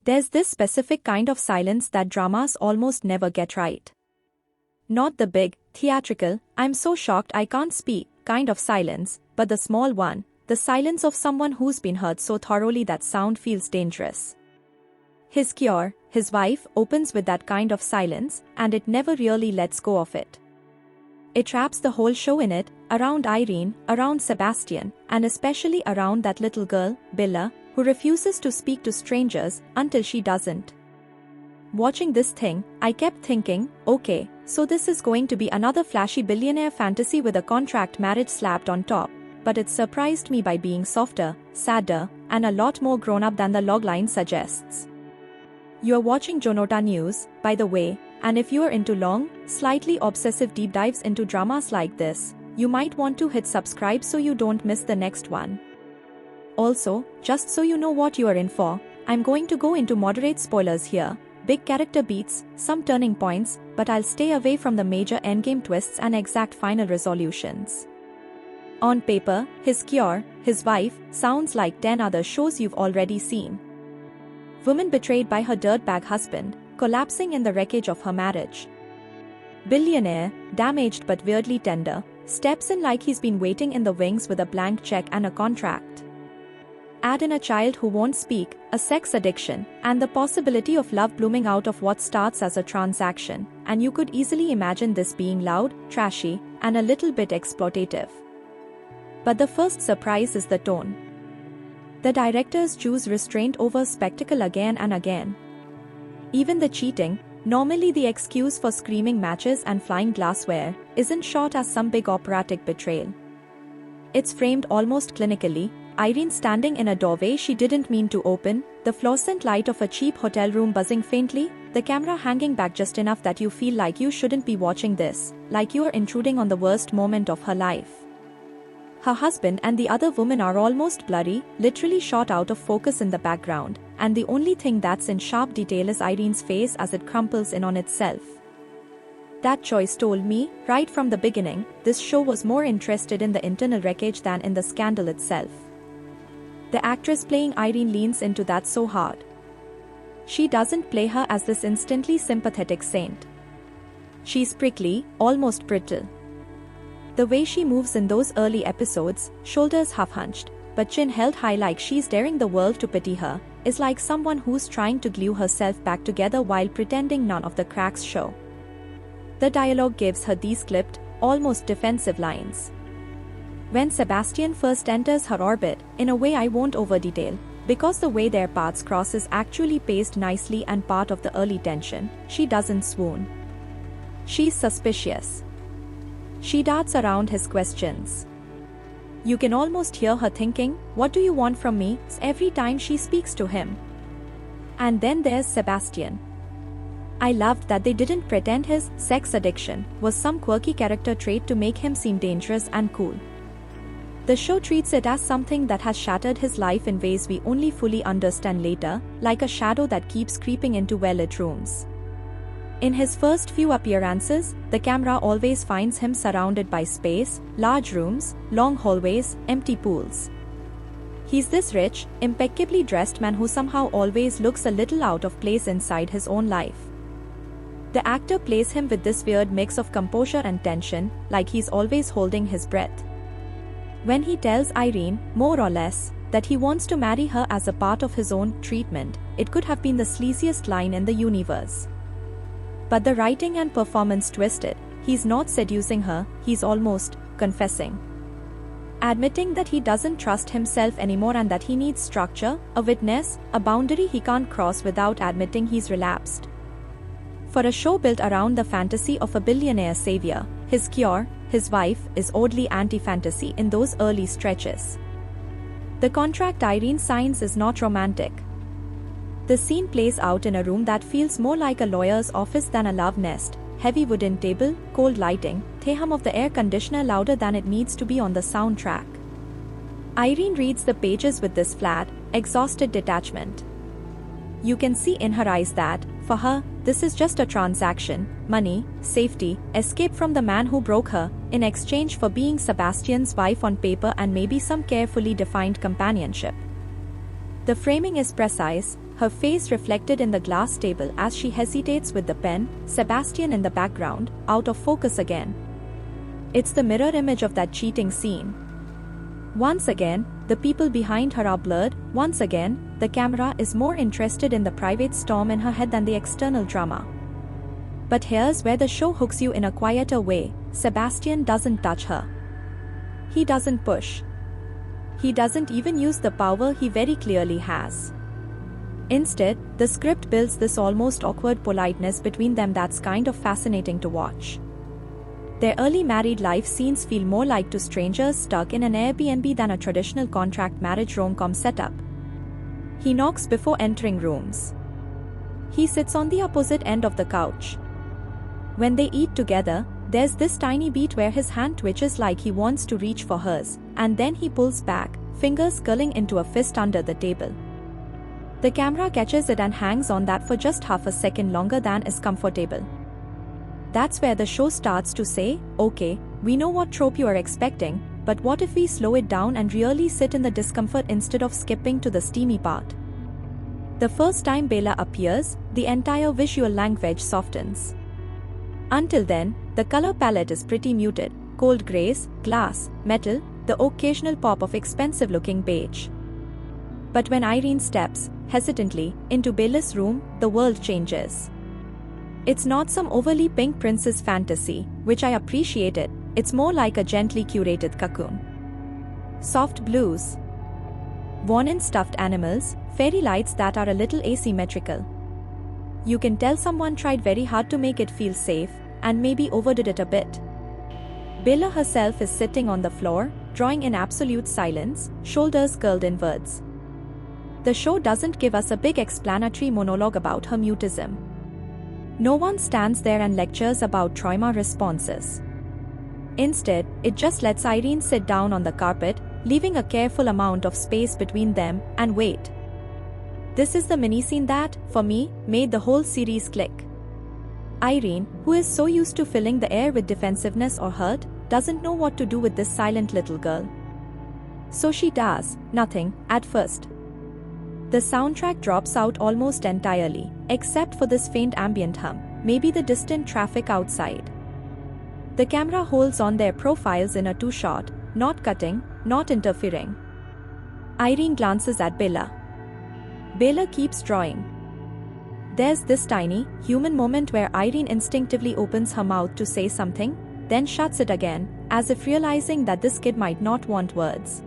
There's this specific kind of silence that dramas almost never get right. Not the big, theatrical, I'm so shocked I can't speak kind of silence, but the small one, the silence of someone who's been hurt so thoroughly that sound feels dangerous. His Cure, his wife, opens with that kind of silence, and it never really lets go of it. It wraps the whole show in it, around Irene, around Sebastian, and especially around that little girl, Billa, who refuses to speak to strangers until she doesn't. Watching this thing, I kept thinking, okay, so this is going to be another flashy billionaire fantasy with a contract marriage slapped on top, but it surprised me by being softer, sadder, and a lot more grown-up than the logline suggests. You're watching Jonota News, by the way, and if you're into long, slightly obsessive deep dives into dramas like this, you might want to hit subscribe so you don't miss the next one. Also, just so you know what you are in for, I'm going to go into moderate spoilers here, big character beats, some turning points, but I'll stay away from the major endgame twists and exact final resolutions. On paper, his Cure, his wife, sounds like 10 other shows you've already seen. Woman betrayed by her dirtbag husband, collapsing in the wreckage of her marriage. Billionaire, damaged but weirdly tender, steps in like he's been waiting in the wings with a blank check and a contract. Add in a child who won't speak, a sex addiction, and the possibility of love blooming out of what starts as a transaction, and you could easily imagine this being loud, trashy, and a little bit exploitative. But the first surprise is the tone. The directors choose restraint over spectacle again and again. Even the cheating, normally the excuse for screaming matches and flying glassware, isn't shot as some big operatic betrayal. It's framed almost clinically, Irene standing in a doorway she didn't mean to open, the fluorescent light of a cheap hotel room buzzing faintly, the camera hanging back just enough that you feel like you shouldn't be watching this, like you're intruding on the worst moment of her life. Her husband and the other woman are almost blurry, literally shot out of focus in the background, and the only thing that's in sharp detail is Irene's face as it crumples in on itself. That choice told me, right from the beginning, this show was more interested in the internal wreckage than in the scandal itself. The actress playing Irene leans into that so hard. She doesn't play her as this instantly sympathetic saint. She's prickly, almost brittle. The way she moves in those early episodes, shoulders half-hunched, but chin held high like she's daring the world to pity her, is like someone who's trying to glue herself back together while pretending none of the cracks show. The dialogue gives her these clipped, almost defensive lines. When Sebastian first enters her orbit, in a way I won't over-detail, because the way their paths cross is actually paced nicely and part of the early tension, she doesn't swoon. She's suspicious. She darts around his questions. You can almost hear her thinking, "What do you want from me?" every time she speaks to him. And then there's Sebastian. I loved that they didn't pretend his sex addiction was some quirky character trait to make him seem dangerous and cool. The show treats it as something that has shattered his life in ways we only fully understand later, like a shadow that keeps creeping into well-lit rooms. In his first few appearances, the camera always finds him surrounded by space, large rooms, long hallways, empty pools. He's this rich, impeccably dressed man who somehow always looks a little out of place inside his own life. The actor plays him with this weird mix of composure and tension, like he's always holding his breath. When he tells Irene, more or less, that he wants to marry her as a part of his own treatment, it could have been the sleaziest line in the universe. But the writing and performance twisted. He's not seducing her, he's almost confessing. Admitting that he doesn't trust himself anymore and that he needs structure, a witness, a boundary he can't cross without admitting he's relapsed. For a show built around the fantasy of a billionaire savior, his Cure, his wife, is oddly anti-fantasy in those early stretches. The contract Irene signs is not romantic. The scene plays out in a room that feels more like a lawyer's office than a love nest, heavy wooden table, cold lighting, the hum of the air conditioner louder than it needs to be on the soundtrack. Irene reads the pages with this flat, exhausted detachment. You can see in her eyes that, for her, this is just a transaction, money, safety, escape from the man who broke her, in exchange for being Sebastian's wife on paper and maybe some carefully defined companionship. The framing is precise, her face reflected in the glass table as she hesitates with the pen, Sebastian in the background, out of focus again. It's the mirror image of that cheating scene. Once again, the people behind her are blurred. Once again, the camera is more interested in the private storm in her head than the external drama. But here's where the show hooks you in a quieter way. Sebastian doesn't touch her. He doesn't push. He doesn't even use the power he very clearly has. Instead, the script builds this almost awkward politeness between them that's kind of fascinating to watch. Their early married life scenes feel more like two strangers stuck in an Airbnb than a traditional contract marriage rom-com setup. He knocks before entering rooms. He sits on the opposite end of the couch. When they eat together, there's this tiny beat where his hand twitches like he wants to reach for hers, and then he pulls back, fingers curling into a fist under the table. The camera catches it and hangs on that for just half a second longer than is comfortable. That's where the show starts to say, okay, we know what trope you are expecting, but what if we slow it down and really sit in the discomfort instead of skipping to the steamy part? The first time Bella appears, the entire visual language softens. Until then, the color palette is pretty muted: cold grays, glass, metal, the occasional pop of expensive-looking beige. But when Irene steps, hesitantly, into Bella's room, the world changes. It's not some overly pink princess fantasy, which I appreciated. It's more like a gently curated cocoon. Soft blues, worn-in stuffed animals, fairy lights that are a little asymmetrical. You can tell someone tried very hard to make it feel safe, and maybe overdid it a bit. Bella herself is sitting on the floor, drawing in absolute silence, shoulders curled inwards. The show doesn't give us a big explanatory monologue about her mutism. No one stands there and lectures about trauma responses. Instead, it just lets Irene sit down on the carpet, leaving a careful amount of space between them, and wait. This is the mini-scene that, for me, made the whole series click. Irene, who is so used to filling the air with defensiveness or hurt, doesn't know what to do with this silent little girl. So she does nothing, at first. The soundtrack drops out almost entirely, except for this faint ambient hum, maybe the distant traffic outside. The camera holds on their profiles in a two-shot, not cutting, not interfering. Irene glances at Bella. Bella keeps drawing. There's this tiny, human moment where Irene instinctively opens her mouth to say something, then shuts it again, as if realizing that this kid might not want words.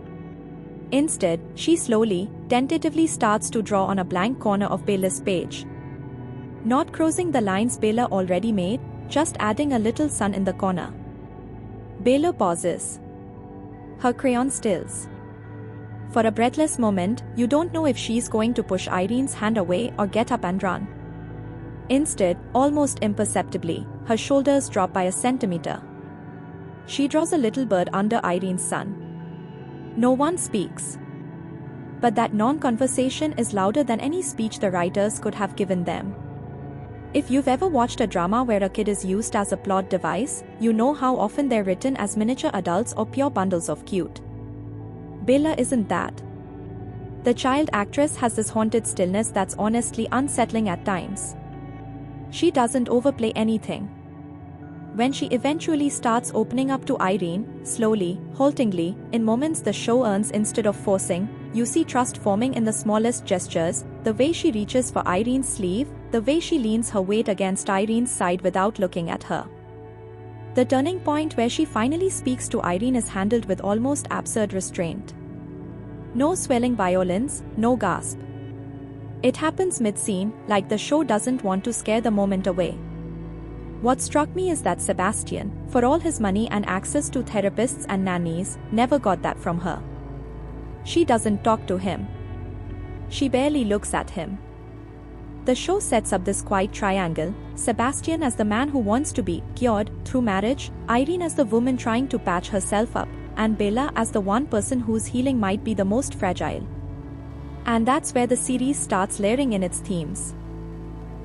Instead, she slowly, tentatively starts to draw on a blank corner of Bella's page. Not crossing the lines Bella already made, just adding a little sun in the corner. Bella pauses. Her crayon stills. For a breathless moment, you don't know if she's going to push Irene's hand away or get up and run. Instead, almost imperceptibly, her shoulders drop by a centimeter. She draws a little bird under Irene's sun. No one speaks. But that non-conversation is louder than any speech the writers could have given them. If you've ever watched a drama where a kid is used as a plot device, you know how often they're written as miniature adults or pure bundles of cute. Bella isn't that. The child actress has this haunted stillness that's honestly unsettling at times. She doesn't overplay anything. When she eventually starts opening up to Irene, slowly, haltingly, in moments the show earns instead of forcing, you see trust forming in the smallest gestures, the way she reaches for Irene's sleeve, the way she leans her weight against Irene's side without looking at her. The turning point where she finally speaks to Irene is handled with almost absurd restraint. No swelling violence, no gasp. It happens mid-scene, like the show doesn't want to scare the moment away. What struck me is that Sebastian, for all his money and access to therapists and nannies, never got that from her. She doesn't talk to him. She barely looks at him. The show sets up this quiet triangle, Sebastian as the man who wants to be cured through marriage, Irene as the woman trying to patch herself up, and Bella as the one person whose healing might be the most fragile. And that's where the series starts layering in its themes.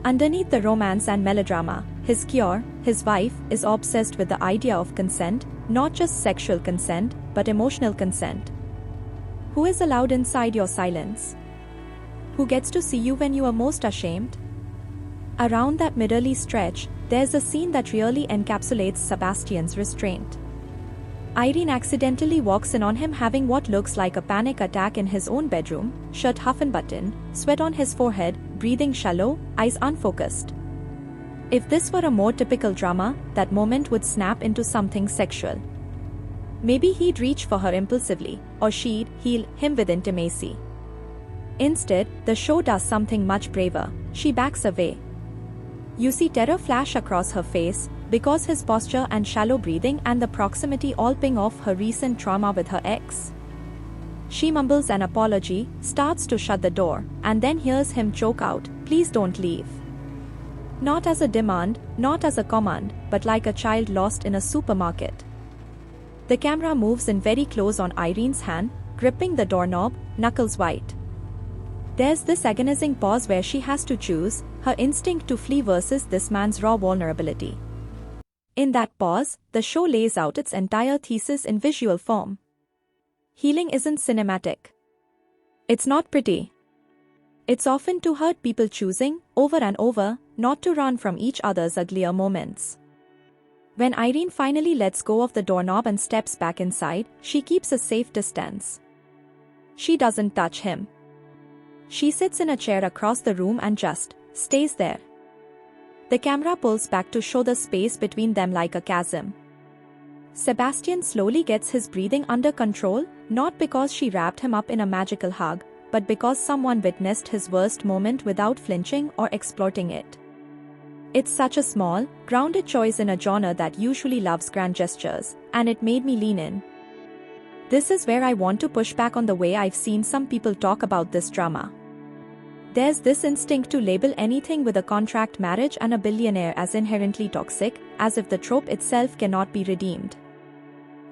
Underneath the romance and melodrama, his cure, his wife, is obsessed with the idea of consent, not just sexual consent, but emotional consent. Who is allowed inside your silence? who gets to see you when you are most ashamed? Around that middle stretch, there's a scene that really encapsulates Sebastian's restraint. Irene accidentally walks in on him having what looks like a panic attack in his own bedroom, shirt half unbuttoned, sweat on his forehead, breathing shallow, eyes unfocused. If this were a more typical drama, that moment would snap into something sexual. Maybe he'd reach for her impulsively, or she'd heal him with intimacy. Instead, the show does something much braver. She backs away. You see terror flash across her face, because his posture and shallow breathing and the proximity all ping off her recent trauma with her ex. She mumbles an apology, starts to shut the door, and then hears him choke out, "Please don't leave." Not as a demand, not as a command, but like a child lost in a supermarket. The camera moves in very close on Irene's hand, gripping the doorknob, knuckles white. There's this agonizing pause where she has to choose her instinct to flee versus this man's raw vulnerability. In that pause, the show lays out its entire thesis in visual form. Healing isn't cinematic. It's not pretty. It's often to hurt people choosing, over and over, not to run from each other's uglier moments. When Irene finally lets go of the doorknob and steps back inside, she keeps a safe distance. She doesn't touch him. She sits in a chair across the room and just stays there. The camera pulls back to show the space between them like a chasm. Sebastian slowly gets his breathing under control, not because she wrapped him up in a magical hug, but because someone witnessed his worst moment without flinching or exploiting it. It's such a small, grounded choice in a genre that usually loves grand gestures, and it made me lean in. This is where I want to push back on the way I've seen some people talk about this drama. There's this instinct to label anything with a contract marriage and a billionaire as inherently toxic, as if the trope itself cannot be redeemed.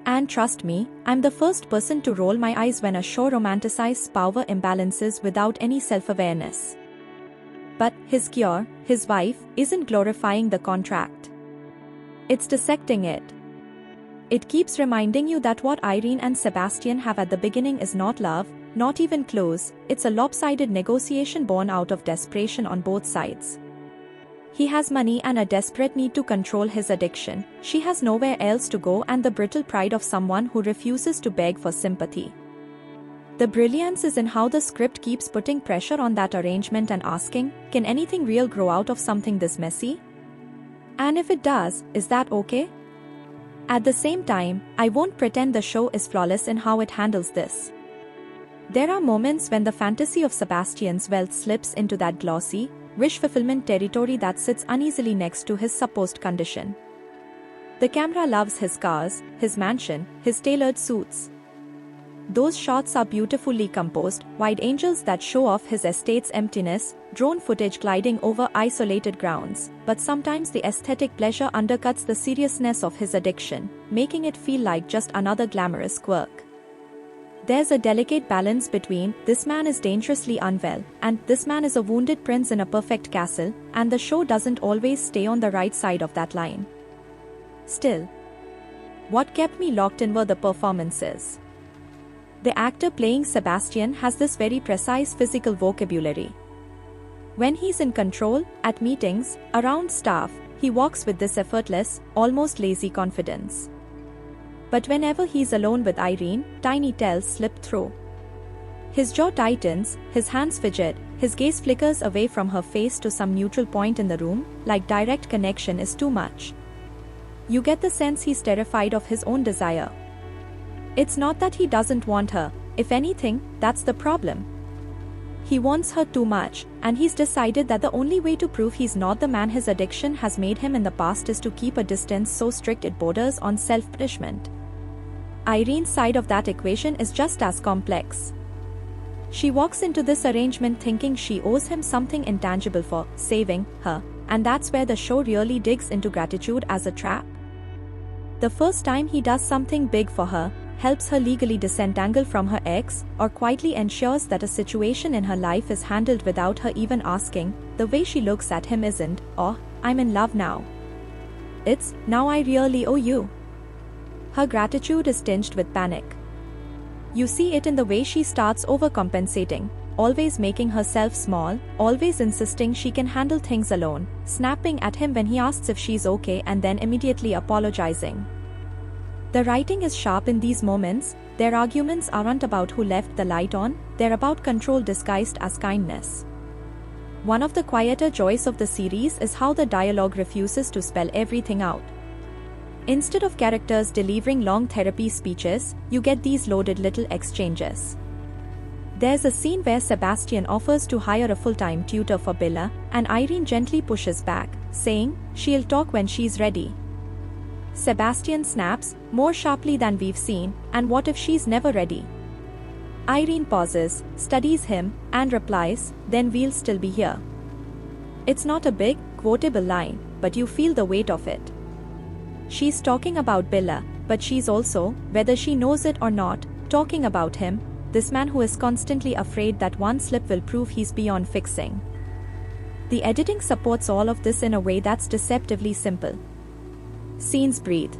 And trust me, I'm the first person to roll my eyes when a show romanticizes power imbalances without any self-awareness. But his cure, his wife, isn't glorifying the contract. It's dissecting it. It keeps reminding you that what Irene and Sebastian have at the beginning is not love, not even close, it's a lopsided negotiation born out of desperation on both sides. He has money and a desperate need to control his addiction, she has nowhere else to go and the brittle pride of someone who refuses to beg for sympathy. The brilliance is in how the script keeps putting pressure on that arrangement and asking, can anything real grow out of something this messy? And if it does, is that okay? At the same time, I won't pretend the show is flawless in how it handles this. There are moments when the fantasy of Sebastian's wealth slips into that glossy, wish-fulfillment territory that sits uneasily next to his supposed condition. The camera loves his cars, his mansion, his tailored suits. Those shots are beautifully composed, wide angles that show off his estate's emptiness, drone footage gliding over isolated grounds, but sometimes the aesthetic pleasure undercuts the seriousness of his addiction, making it feel like just another glamorous quirk. There's a delicate balance between, this man is dangerously unwell, and this man is a wounded prince in a perfect castle, and the show doesn't always stay on the right side of that line. Still, what kept me locked in were the performances. The actor playing Sebastian has this very precise physical vocabulary. When he's in control, at meetings, around staff, he walks with this effortless, almost lazy confidence. But whenever he's alone with Irene, tiny tells slip through. His jaw tightens, his hands fidget, his gaze flickers away from her face to some neutral point in the room, like direct connection is too much. You get the sense he's terrified of his own desire. It's not that he doesn't want her, if anything, that's the problem. He wants her too much, and he's decided that the only way to prove he's not the man his addiction has made him in the past is to keep a distance so strict it borders on self-punishment. Irene's side of that equation is just as complex. She walks into this arrangement thinking she owes him something intangible for saving her, and that's where the show really digs into gratitude as a trap. The first time he does something big for her, helps her legally disentangle from her ex, or quietly ensures that a situation in her life is handled without her even asking, the way she looks at him isn't, "Oh, I'm in love now." It's, "Now I really owe you." Her gratitude is tinged with panic. You see it in the way she starts overcompensating, always making herself small, always insisting she can handle things alone, snapping at him when he asks if she's okay and then immediately apologizing. The writing is sharp in these moments. Their arguments aren't about who left the light on, they're about control disguised as kindness. One of the quieter joys of the series is how the dialogue refuses to spell everything out. Instead of characters delivering long therapy speeches, you get these loaded little exchanges. There's a scene where Sebastian offers to hire a full-time tutor for Bella, and Irene gently pushes back, saying, she'll talk when she's ready. Sebastian snaps, more sharply than we've seen, and what if she's never ready? Irene pauses, studies him, and replies, then we'll still be here. It's not a big, quotable line, but you feel the weight of it. She's talking about Bella, but she's also, whether she knows it or not, talking about him, this man who is constantly afraid that one slip will prove he's beyond fixing. The editing supports all of this in a way that's deceptively simple. Scenes breathe.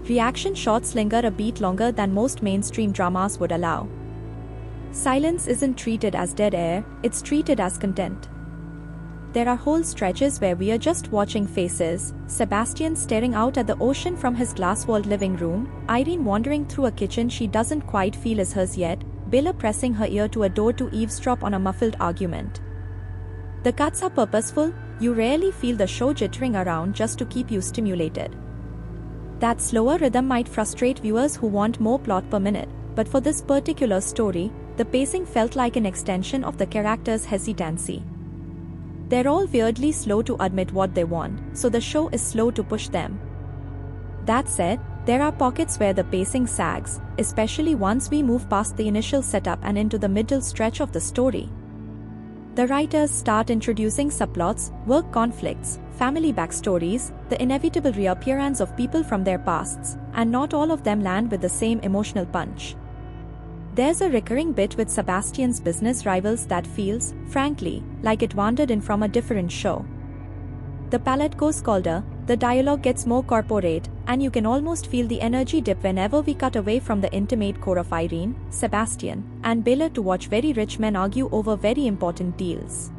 Reaction shots linger a beat longer than most mainstream dramas would allow. Silence isn't treated as dead air, it's treated as content. There are whole stretches where we are just watching faces, Sebastian staring out at the ocean from his glass-walled living room, Irene wandering through a kitchen she doesn't quite feel is hers yet, Bella pressing her ear to a door to eavesdrop on a muffled argument. The cuts are purposeful, you rarely feel the show jittering around just to keep you stimulated. That slower rhythm might frustrate viewers who want more plot per minute, but for this particular story, the pacing felt like an extension of the characters' hesitancy. They're all weirdly slow to admit what they want, so the show is slow to push them. That said, there are pockets where the pacing sags, especially once we move past the initial setup and into the middle stretch of the story. The writers start introducing subplots, work conflicts, family backstories, the inevitable reappearance of people from their pasts, and not all of them land with the same emotional punch. There's a recurring bit with Sebastian's business rivals that feels, frankly, like it wandered in from a different show. The palette goes colder, the dialogue gets more corporate, and you can almost feel the energy dip whenever we cut away from the intimate core of Irene, Sebastian, and Bella to watch very rich men argue over very important deals.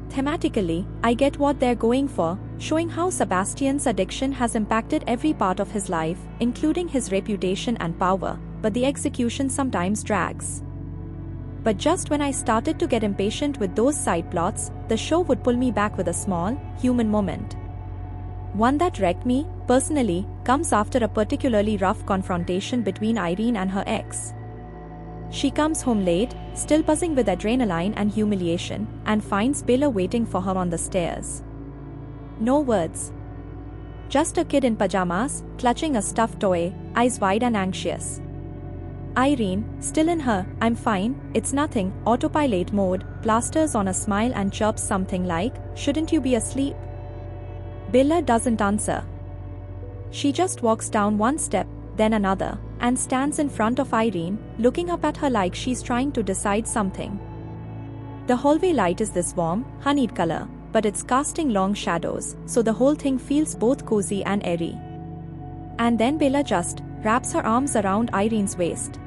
Thematically, I get what they're going for, showing how Sebastian's addiction has impacted every part of his life, including his reputation and power, but the execution sometimes drags. But just when I started to get impatient with those side plots, the show would pull me back with a small, human moment. One that wrecked me, personally, comes after a particularly rough confrontation between Irene and her ex. She comes home late, still buzzing with adrenaline and humiliation, and finds Bella waiting for her on the stairs. No words. Just a kid in pajamas, clutching a stuffed toy, eyes wide and anxious. Irene, still in her, I'm fine, it's nothing, autopilot mode, plasters on a smile and chirps something like, shouldn't you be asleep? Bella doesn't answer. She just walks down one step, then another, and stands in front of Irene, looking up at her like she's trying to decide something. The hallway light is this warm, honeyed color, but it's casting long shadows, so the whole thing feels both cozy and airy. And then Bella just wraps her arms around Irene's waist.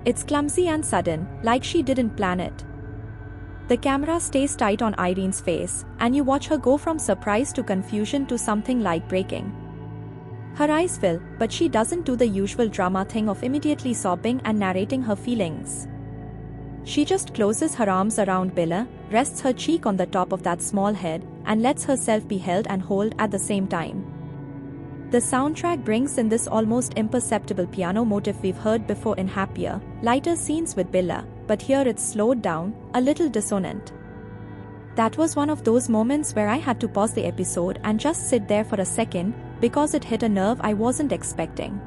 It's clumsy and sudden, like she didn't plan it. The camera stays tight on Irene's face, and you watch her go from surprise to confusion to something like breaking. Her eyes fill, but she doesn't do the usual drama thing of immediately sobbing and narrating her feelings. She just closes her arms around Bella, rests her cheek on the top of that small head, and lets herself be held and held at the same time. The soundtrack brings in this almost imperceptible piano motif we've heard before in happier, lighter scenes with Bella, but here it's slowed down, a little dissonant. That was one of those moments where I had to pause the episode and just sit there for a second, because it hit a nerve I wasn't expecting.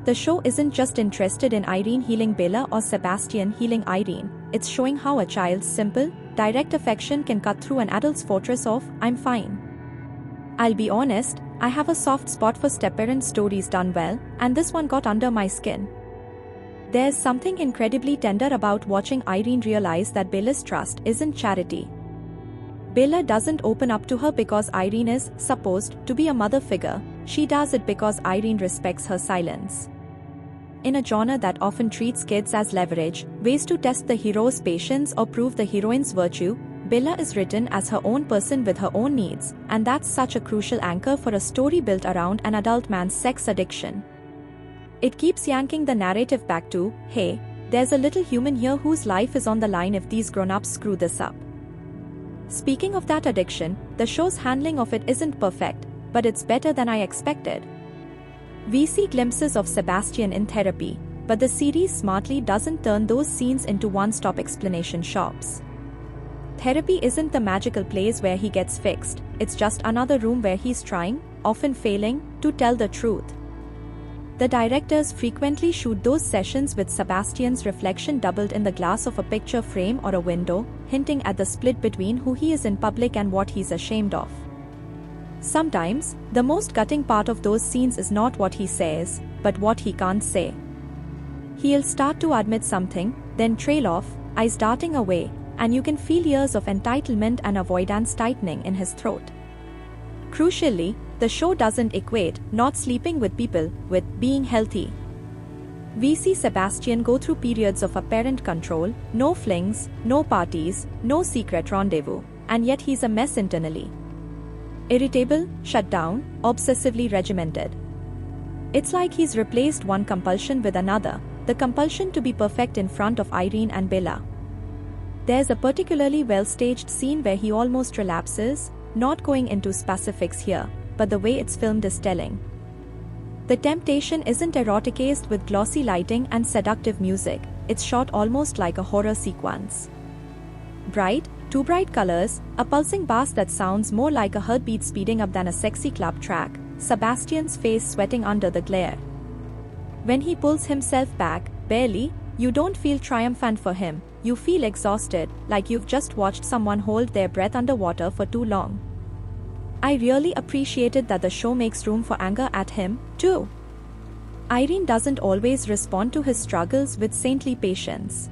The show isn't just interested in Irene healing Bella or Sebastian healing Irene, it's showing how a child's simple, direct affection can cut through an adult's fortress of, I'm fine. I'll be honest, I have a soft spot for step-parent stories done well, and this one got under my skin. There's something incredibly tender about watching Irene realize that Bella's trust isn't charity. Bella doesn't open up to her because Irene is supposed to be a mother figure, she does it because Irene respects her silence. in a genre that often treats kids as leverage, ways to test the hero's patience or prove the heroine's virtue, Bella is written as her own person with her own needs, and that's such a crucial anchor for a story built around an adult man's sex addiction. It keeps yanking the narrative back to, hey, there's a little human here whose life is on the line if these grown-ups screw this up. Speaking of that addiction, the show's handling of it isn't perfect, but it's better than I expected. We see glimpses of Sebastian in therapy, but the series smartly doesn't turn those scenes into one-stop explanation shops. Therapy isn't the magical place where he gets fixed, it's just another room where he's trying, often failing, to tell the truth. The directors frequently shoot those sessions with Sebastian's reflection doubled in the glass of a picture frame or a window, hinting at the split between who he is in public and what he's ashamed of. Sometimes, the most gutting part of those scenes is not what he says, but what he can't say. He'll start to admit something, then trail off, eyes darting away, and you can feel years of entitlement and avoidance tightening in his throat. Crucially, the show doesn't equate not sleeping with people with being healthy. We see Sebastian go through periods of apparent control, no flings, no parties, no secret rendezvous, and yet he's a mess internally. Irritable, shut down, obsessively regimented. It's like he's replaced one compulsion with another, the compulsion to be perfect in front of Irene and Bella. There's a particularly well-staged scene where he almost relapses, not going into specifics here, but the way it's filmed is telling. The temptation isn't eroticized with glossy lighting and seductive music, it's shot almost like a horror sequence. Bright, too bright colors, a pulsing bass that sounds more like a heartbeat speeding up than a sexy club track, Sebastian's face sweating under the glare. When he pulls himself back, barely, you don't feel triumphant for him, you feel exhausted, like you've just watched someone hold their breath underwater for too long. I really appreciated that the show makes room for anger at him, too. Irene doesn't always respond to his struggles with saintly patience.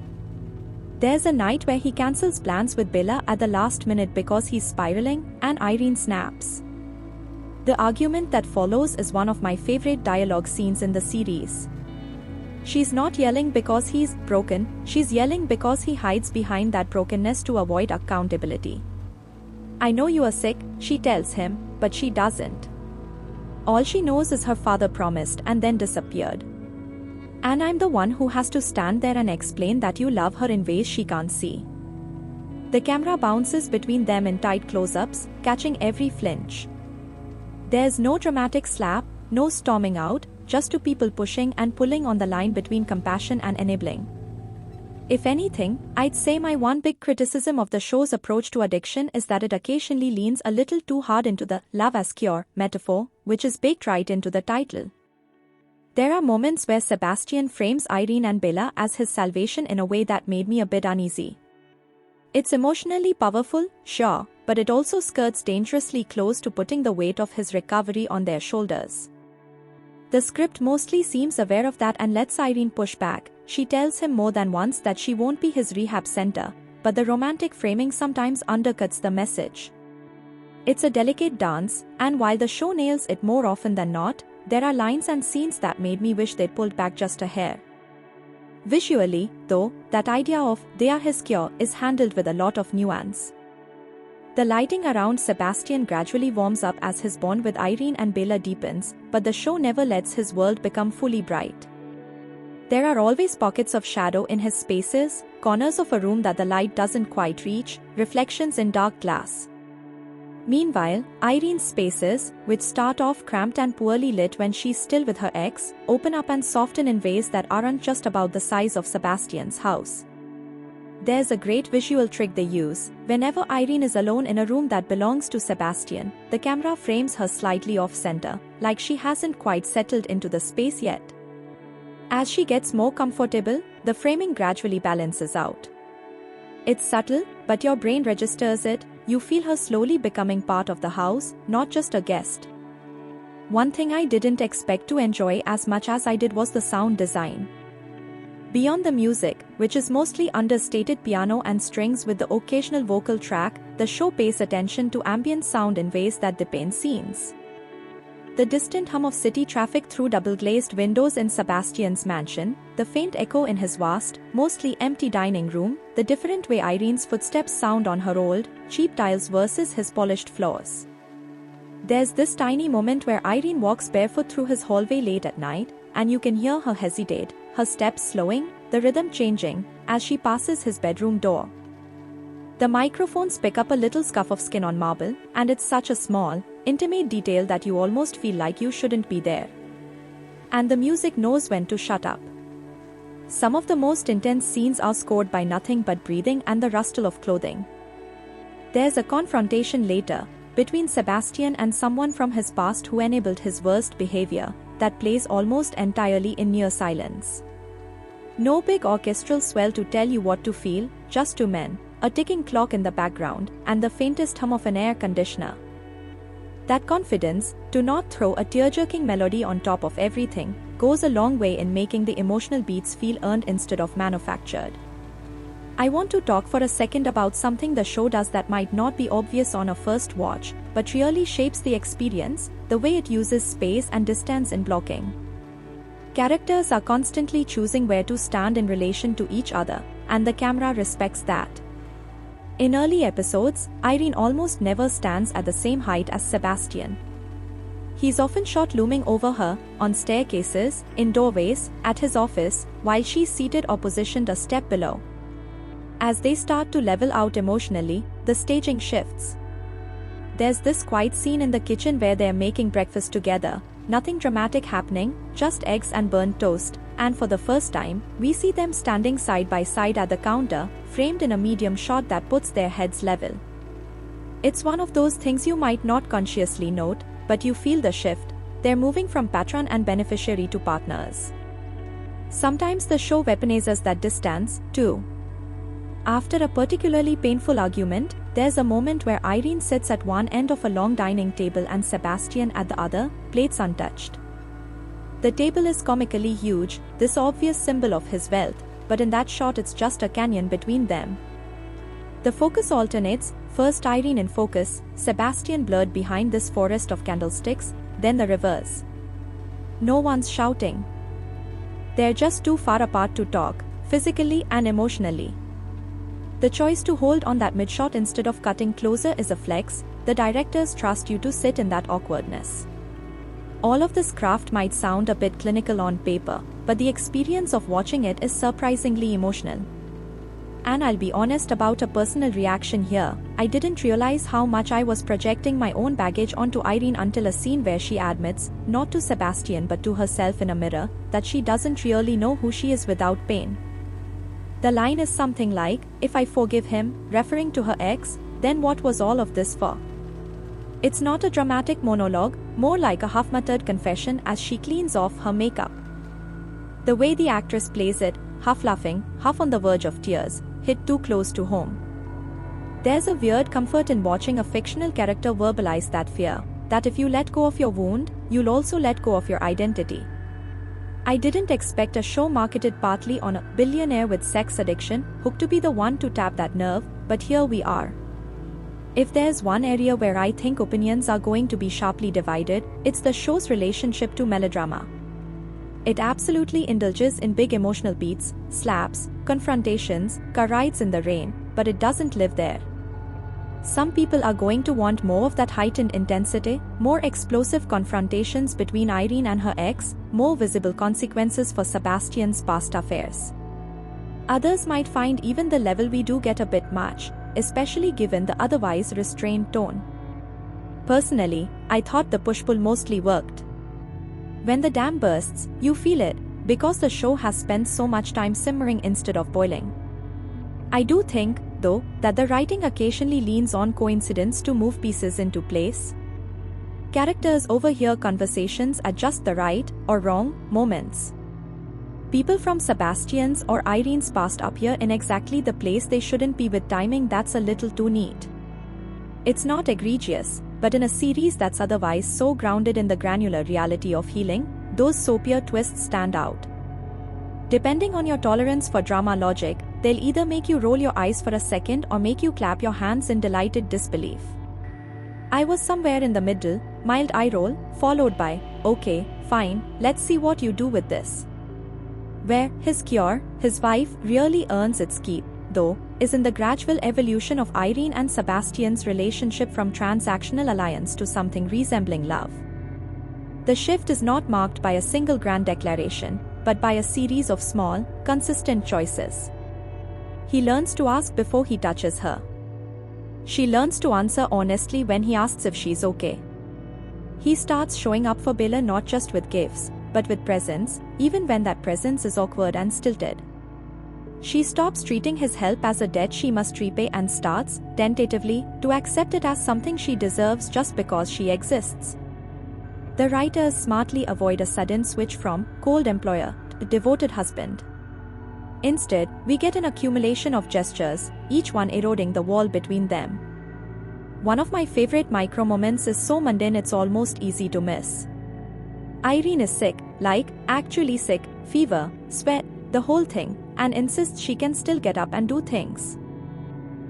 There's a night where he cancels plans with Bella at the last minute because he's spiraling, and Irene snaps. The argument that follows is one of my favorite dialogue scenes in the series. She's not yelling because he's broken, she's yelling because he hides behind that brokenness to avoid accountability. I know you are sick, she tells him, but she doesn't. All she knows is her father promised and then disappeared. And I'm the one who has to stand there and explain that you love her in ways she can't see. The camera bounces between them in tight close-ups, catching every flinch. There's no dramatic slap, no storming out, just two people pushing and pulling on the line between compassion and enabling. If anything, I'd say my one big criticism of the show's approach to addiction is that it occasionally leans a little too hard into the love as cure metaphor, which is baked right into the title. There are moments where Sebastian frames Irene and Bella as his salvation in a way that made me a bit uneasy. It's emotionally powerful, sure, but it also skirts dangerously close to putting the weight of his recovery on their shoulders. The script mostly seems aware of that and lets Irene push back. She tells him more than once that she won't be his rehab center, but the romantic framing sometimes undercuts the message. It's a delicate dance, and while the show nails it more often than not, there are lines and scenes that made me wish they'd pulled back just a hair. Visually, though, that idea of they are his cure is handled with a lot of nuance. The lighting around Sebastian gradually warms up as his bond with Irene and Bella deepens, but the show never lets his world become fully bright. There are always pockets of shadow in his spaces, corners of a room that the light doesn't quite reach, reflections in dark glass. Meanwhile, Irene's spaces, which start off cramped and poorly lit when she's still with her ex, open up and soften in ways that aren't just about the size of Sebastian's house. There's a great visual trick they use. Whenever Irene is alone in a room that belongs to Sebastian, the camera frames her slightly off-center, like she hasn't quite settled into the space yet. As she gets more comfortable, the framing gradually balances out. It's subtle, but your brain registers it. You feel her slowly becoming part of the house, not just a guest. One thing I didn't expect to enjoy as much as I did was the sound design. Beyond the music, which is mostly understated piano and strings with the occasional vocal track, the show pays attention to ambient sound in ways that deepen scenes. The distant hum of city traffic through double-glazed windows in Sebastian's mansion, the faint echo in his vast, mostly empty dining room, the different way Irene's footsteps sound on her old, cheap tiles versus his polished floors. There's this tiny moment where Irene walks barefoot through his hallway late at night, and you can hear her hesitate, her steps slowing, the rhythm changing, as she passes his bedroom door. The microphones pick up a little scuff of skin on marble, and it's such a small, intimate detail that you almost feel like you shouldn't be there. And the music knows when to shut up. Some of the most intense scenes are scored by nothing but breathing and the rustle of clothing. There's a confrontation later, between Sebastian and someone from his past who enabled his worst behavior, that plays almost entirely in near silence. No big orchestral swell to tell you what to feel, just two men, a ticking clock in the background, and the faintest hum of an air conditioner. That confidence, to not throw a tear-jerking melody on top of everything, goes a long way in making the emotional beats feel earned instead of manufactured. I want to talk for a second about something the show does that might not be obvious on a first watch, but really shapes the experience, the way it uses space and distance in blocking. Characters are constantly choosing where to stand in relation to each other, and the camera respects that. In early episodes, Irene almost never stands at the same height as Sebastian. He's often shot looming over her, on staircases, in doorways, at his office, while she's seated or positioned a step below. As they start to level out emotionally, the staging shifts. There's this quiet scene in the kitchen where they're making breakfast together, nothing dramatic happening, just eggs and burnt toast, and for the first time, we see them standing side by side at the counter, framed in a medium shot that puts their heads level. It's one of those things you might not consciously note, but you feel the shift. They're moving from patron and beneficiary to partners. Sometimes the show weaponizes that distance, too. After a particularly painful argument, there's a moment where Irene sits at one end of a long dining table and Sebastian at the other, plates untouched. The table is comically huge, this obvious symbol of his wealth, but in that shot it's just a canyon between them. The focus alternates, first Irene in focus, Sebastian blurred behind this forest of candlesticks, then the reverse. No one's shouting. They're just too far apart to talk, physically and emotionally. The choice to hold on that mid-shot instead of cutting closer is a flex. The directors trust you to sit in that awkwardness. All of this craft might sound a bit clinical on paper, but the experience of watching it is surprisingly emotional. And I'll be honest about a personal reaction here, I didn't realize how much I was projecting my own baggage onto Irene until a scene where she admits, not to Sebastian but to herself in a mirror, that she doesn't really know who she is without pain. The line is something like, "If I forgive him," referring to her ex, then what was all of this for? It's not a dramatic monologue, more like a half-muttered confession as she cleans off her makeup. The way the actress plays it, half laughing, half on the verge of tears, hit too close to home. There's a weird comfort in watching a fictional character verbalize that fear, that if you let go of your wound, you'll also let go of your identity. I didn't expect a show marketed partly on a billionaire with sex addiction hook to be the one to tap that nerve, but here we are. If there's one area where I think opinions are going to be sharply divided, it's the show's relationship to melodrama. It absolutely indulges in big emotional beats, slaps, confrontations, car rides in the rain, but it doesn't live there. Some people are going to want more of that heightened intensity, more explosive confrontations between Irene and her ex, more visible consequences for Sebastian's past affairs. Others might find even the level we do get a bit much, especially given the otherwise restrained tone. Personally, I thought the push-pull mostly worked. When the dam bursts, you feel it, because the show has spent so much time simmering instead of boiling. I do think, though, that the writing occasionally leans on coincidence to move pieces into place. Characters overhear conversations at just the right, or wrong, moments. People from Sebastian's or Irene's past appear in exactly the place they shouldn't be with timing that's a little too neat. It's not egregious, but in a series that's otherwise so grounded in the granular reality of healing, those soapier twists stand out. Depending on your tolerance for drama logic, they'll either make you roll your eyes for a second or make you clap your hands in delighted disbelief. I was somewhere in the middle, mild eye roll, followed by, okay, fine, let's see what you do with this. Where his cure, his wife, really earns its keep, though, is in the gradual evolution of Irene and Sebastian's relationship from transactional alliance to something resembling love. The shift is not marked by a single grand declaration, but by a series of small, consistent choices. He learns to ask before he touches her. She learns to answer honestly when he asks if she's okay. He starts showing up for Bella not just with gifts, but with presence, even when that presence is awkward and stilted. She stops treating his help as a debt she must repay and starts, tentatively, to accept it as something she deserves just because she exists. The writers smartly avoid a sudden switch from cold employer to devoted husband. Instead, we get an accumulation of gestures, each one eroding the wall between them. One of my favorite micro moments is so mundane it's almost easy to miss. Irene is sick, like, actually sick, fever, sweat, the whole thing, and insists she can still get up and do things.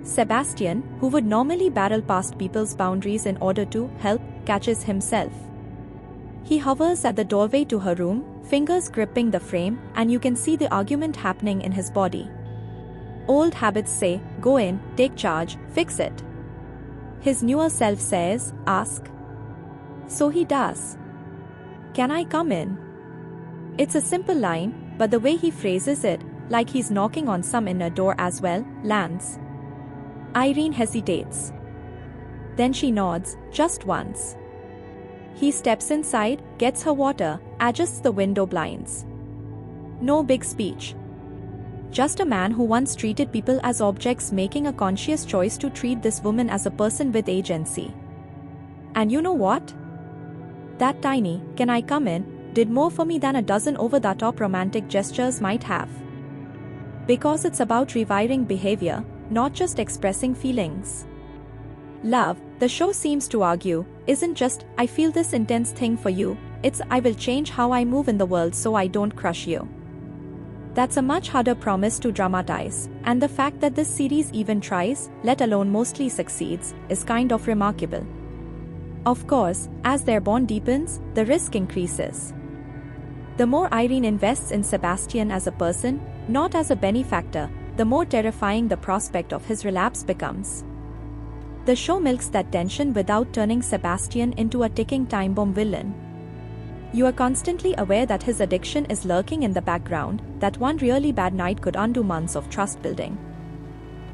Sebastian, who would normally barrel past people's boundaries in order to help, catches himself. He hovers at the doorway to her room, fingers gripping the frame, and you can see the argument happening in his body. Old habits say, go in, take charge, fix it. His newer self says, ask. So he does. Can I come in? It's a simple line, but the way he phrases it, like he's knocking on some inner door as well, lands. Irene hesitates. Then she nods, just once. He steps inside, gets her water, adjusts the window blinds. No big speech. Just a man who once treated people as objects making a conscious choice to treat this woman as a person with agency. And you know what? That tiny, can I come in, did more for me than a dozen over-the-top romantic gestures might have. Because it's about rewiring behavior, not just expressing feelings. Love, the show seems to argue, isn't just, I feel this intense thing for you, it's, I will change how I move in the world so I don't crush you. That's a much harder promise to dramatize, and the fact that this series even tries, let alone mostly succeeds, is kind of remarkable. Of course, as their bond deepens, the risk increases. The more Irene invests in Sebastian as a person, not as a benefactor, the more terrifying the prospect of his relapse becomes. The show milks that tension without turning Sebastian into a ticking time bomb villain. You are constantly aware that his addiction is lurking in the background, that one really bad night could undo months of trust building.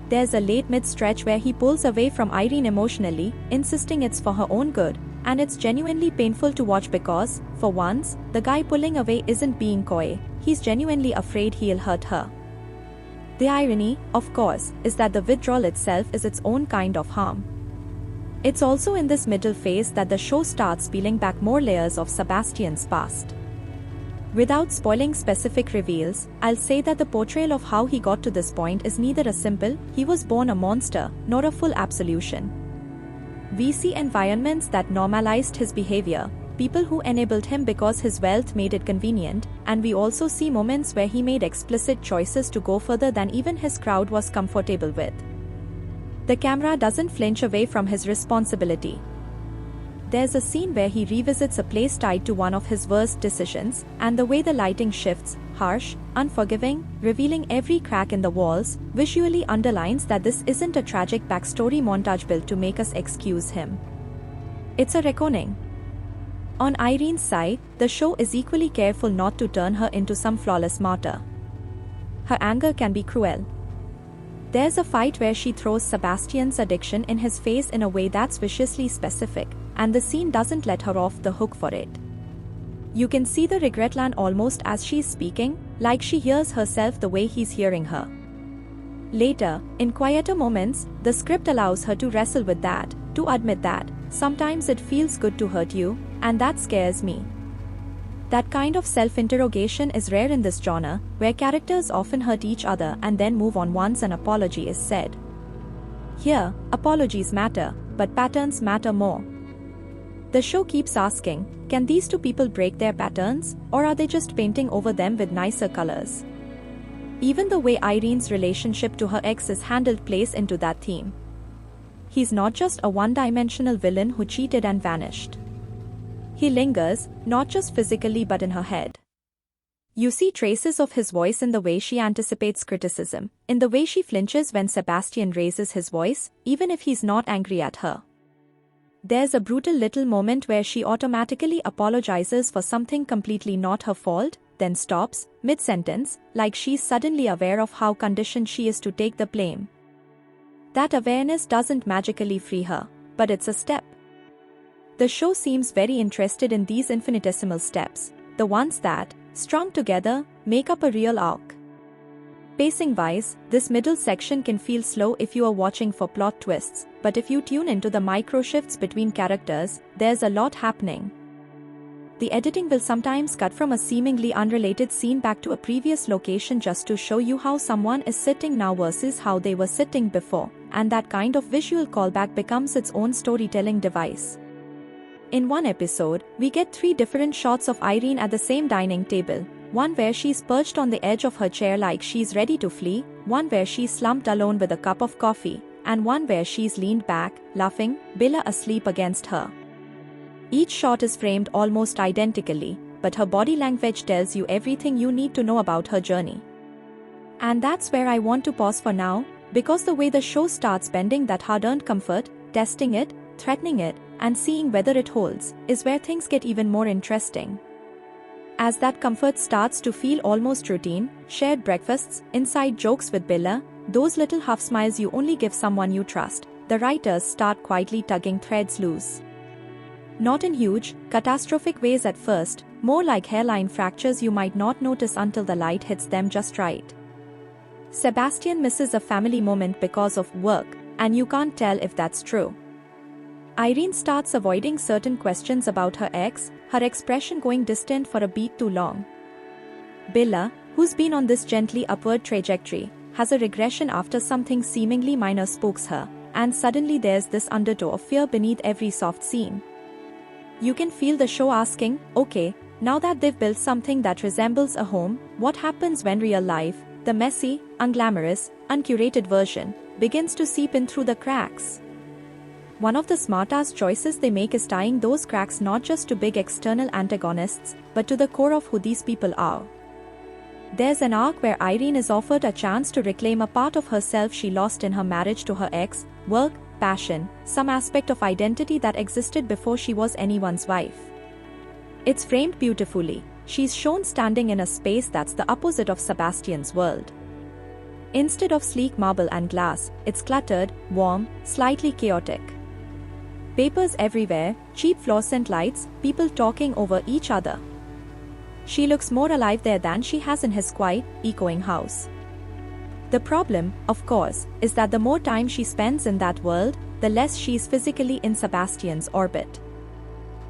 There's a late mid-stretch where he pulls away from Irene emotionally, insisting it's for her own good, and it's genuinely painful to watch because, for once, the guy pulling away isn't being coy, he's genuinely afraid he'll hurt her. The irony, of course, is that the withdrawal itself is its own kind of harm. It's also in this middle phase that the show starts peeling back more layers of Sebastian's past. Without spoiling specific reveals, I'll say that the portrayal of how he got to this point is neither a simple, he was born a monster, nor a full absolution. We see environments that normalized his behavior, people who enabled him because his wealth made it convenient, and we also see moments where he made explicit choices to go further than even his crowd was comfortable with. The camera doesn't flinch away from his responsibility. There's a scene where he revisits a place tied to one of his worst decisions, and the way the lighting shifts, harsh, unforgiving, revealing every crack in the walls, visually underlines that this isn't a tragic backstory montage built to make us excuse him. It's a reckoning. On Irene's side, the show is equally careful not to turn her into some flawless martyr. Her anger can be cruel. There's a fight where she throws Sebastian's addiction in his face in a way that's viciously specific, and the scene doesn't let her off the hook for it. You can see the regret land almost as she's speaking, like she hears herself the way he's hearing her. Later, in quieter moments, the script allows her to wrestle with that, to admit that, sometimes it feels good to hurt you, and that scares me. That kind of self-interrogation is rare in this genre, where characters often hurt each other and then move on once an apology is said. Here, apologies matter, but patterns matter more. The show keeps asking, can these two people break their patterns, or are they just painting over them with nicer colors? Even the way Irene's relationship to her ex is handled plays into that theme. He's not just a one-dimensional villain who cheated and vanished. He lingers, not just physically but in her head. You see traces of his voice in the way she anticipates criticism, in the way she flinches when Sebastian raises his voice, even if he's not angry at her. There's a brutal little moment where she automatically apologizes for something completely not her fault, then stops, mid-sentence, like she's suddenly aware of how conditioned she is to take the blame. That awareness doesn't magically free her, but it's a step. The show seems very interested in these infinitesimal steps, the ones that, strung together, make up a real arc. Pacing-wise, this middle section can feel slow if you are watching for plot twists, but if you tune into the micro-shifts between characters, there's a lot happening. The editing will sometimes cut from a seemingly unrelated scene back to a previous location just to show you how someone is sitting now versus how they were sitting before, and that kind of visual callback becomes its own storytelling device. In one episode, we get 3 different shots of Irene at the same dining table, one where she's perched on the edge of her chair like she's ready to flee, one where she's slumped alone with a cup of coffee, and one where she's leaned back, laughing, Bella asleep against her. Each shot is framed almost identically, but her body language tells you everything you need to know about her journey. And that's where I want to pause for now, because the way the show starts bending that hard-earned comfort, testing it, threatening it, and seeing whether it holds, is where things get even more interesting. As that comfort starts to feel almost routine, shared breakfasts, inside jokes with Bella, those little half smiles you only give someone you trust, the writers start quietly tugging threads loose. Not in huge, catastrophic ways at first, more like hairline fractures you might not notice until the light hits them just right. Sebastian misses a family moment because of work, and you can't tell if that's true. Irene starts avoiding certain questions about her ex, her expression going distant for a beat too long. Bella, who's been on this gently upward trajectory, has a regression after something seemingly minor spooks her, and suddenly there's this undertow of fear beneath every soft scene. You can feel the show asking, okay, now that they've built something that resembles a home, what happens when real life, the messy, unglamorous, uncurated version, begins to seep in through the cracks? One of the smart-ass choices they make is tying those cracks not just to big external antagonists, but to the core of who these people are. There's an arc where Irene is offered a chance to reclaim a part of herself she lost in her marriage to her ex, work, passion, some aspect of identity that existed before she was anyone's wife. It's framed beautifully. She's shown standing in a space that's the opposite of Sebastian's world. Instead of sleek marble and glass, it's cluttered, warm, slightly chaotic. Papers everywhere, cheap fluorescent lights, people talking over each other. She looks more alive there than she has in his quiet, echoing house. The problem, of course, is that the more time she spends in that world, the less she's physically in Sebastian's orbit.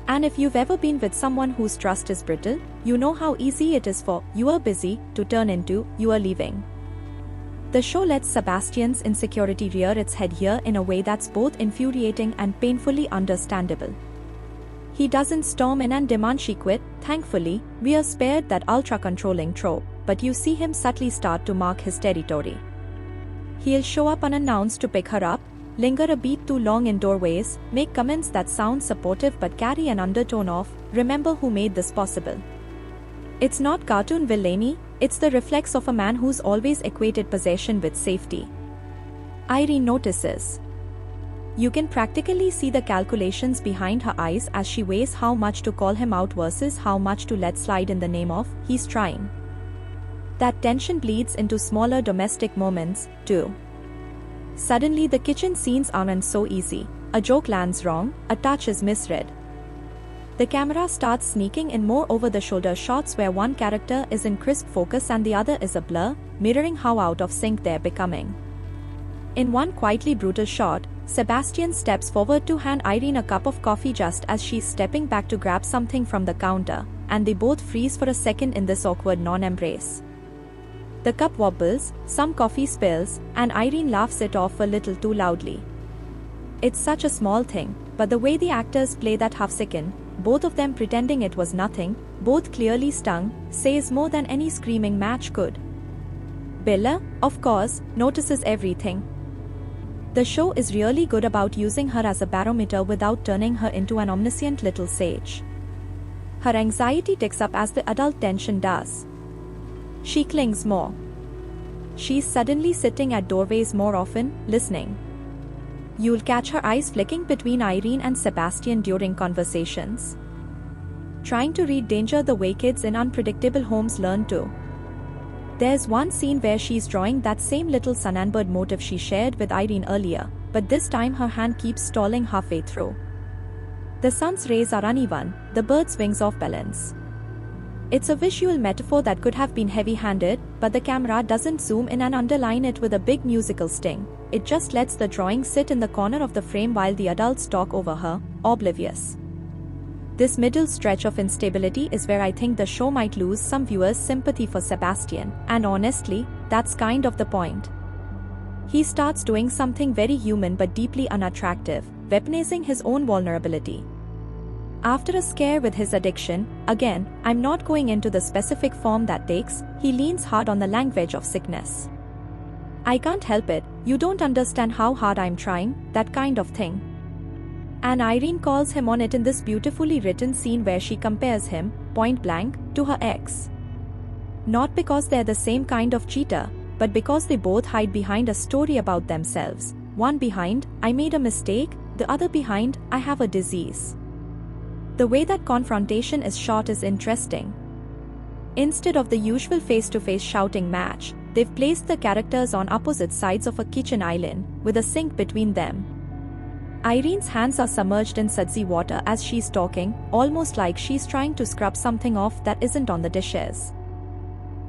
And if you've ever been with someone whose trust is brittle, you know how easy it is for "you are busy" to turn into "you are leaving." The show lets Sebastian's insecurity rear its head here in a way that's both infuriating and painfully understandable. He doesn't storm in and demand she quit. Thankfully, we are spared that ultra-controlling trope, but you see him subtly start to mark his territory. He'll show up unannounced to pick her up, linger a beat too long in doorways, make comments that sound supportive but carry an undertone of, "Remember who made this possible." It's not cartoon villainy, it's the reflex of a man who's always equated possession with safety. Irene notices. You can practically see the calculations behind her eyes as she weighs how much to call him out versus how much to let slide in the name of, he's trying. That tension bleeds into smaller domestic moments, too. Suddenly the kitchen scenes aren't so easy. A joke lands wrong, a touch is misread. The camera starts sneaking in more over-the-shoulder shots where one character is in crisp focus and the other is a blur, mirroring how out of sync they're becoming. In one quietly brutal shot, Sebastian steps forward to hand Irene a cup of coffee just as she's stepping back to grab something from the counter, and they both freeze for a second in this awkward non-embrace. The cup wobbles, some coffee spills, and Irene laughs it off a little too loudly. It's such a small thing, but the way the actors play that half-second, both of them pretending it was nothing, both clearly stung, says more than any screaming match could. Bella, of course, notices everything. The show is really good about using her as a barometer without turning her into an omniscient little sage. Her anxiety ticks up as the adult tension does. She clings more. She's suddenly sitting at doorways more often, listening. You'll catch her eyes flicking between Irene and Sebastian during conversations. Trying to read danger the way kids in unpredictable homes learn to. There's one scene where she's drawing that same little sunbird motif she shared with Irene earlier, but this time her hand keeps stalling halfway through. The sun's rays are uneven, the bird's wings off balance. It's a visual metaphor that could have been heavy-handed, but the camera doesn't zoom in and underline it with a big musical sting. It just lets the drawing sit in the corner of the frame while the adults talk over her, oblivious. This middle stretch of instability is where I think the show might lose some viewers' sympathy for Sebastian, and honestly, that's kind of the point. He starts doing something very human but deeply unattractive, weaponizing his own vulnerability. After a scare with his addiction, again, I'm not going into the specific form that takes, he leans hard on the language of sickness. I can't help it, you don't understand how hard I'm trying, that kind of thing. And Irene calls him on it in this beautifully written scene where she compares him, point blank, to her ex. Not because they're the same kind of cheater, but because they both hide behind a story about themselves. One behind, I made a mistake, the other behind, I have a disease. The way that confrontation is shot is interesting. Instead of the usual face-to-face shouting match, they've placed the characters on opposite sides of a kitchen island, with a sink between them. Irene's hands are submerged in sudsy water as she's talking, almost like she's trying to scrub something off that isn't on the dishes.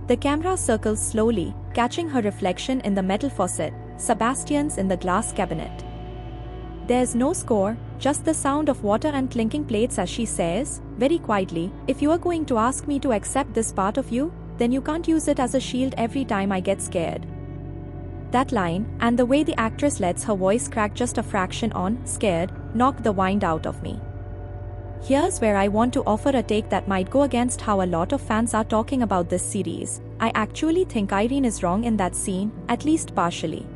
The camera circles slowly, catching her reflection in the metal faucet, Sebastian's in the glass cabinet. There's no score, just the sound of water and clinking plates as she says, very quietly, if you are going to ask me to accept this part of you, then you can't use it as a shield every time I get scared. That line, and the way the actress lets her voice crack just a fraction on scared, knocked the wind out of me. Here's where I want to offer a take that might go against how a lot of fans are talking about this series. I actually think Irene is wrong in that scene, at least partially.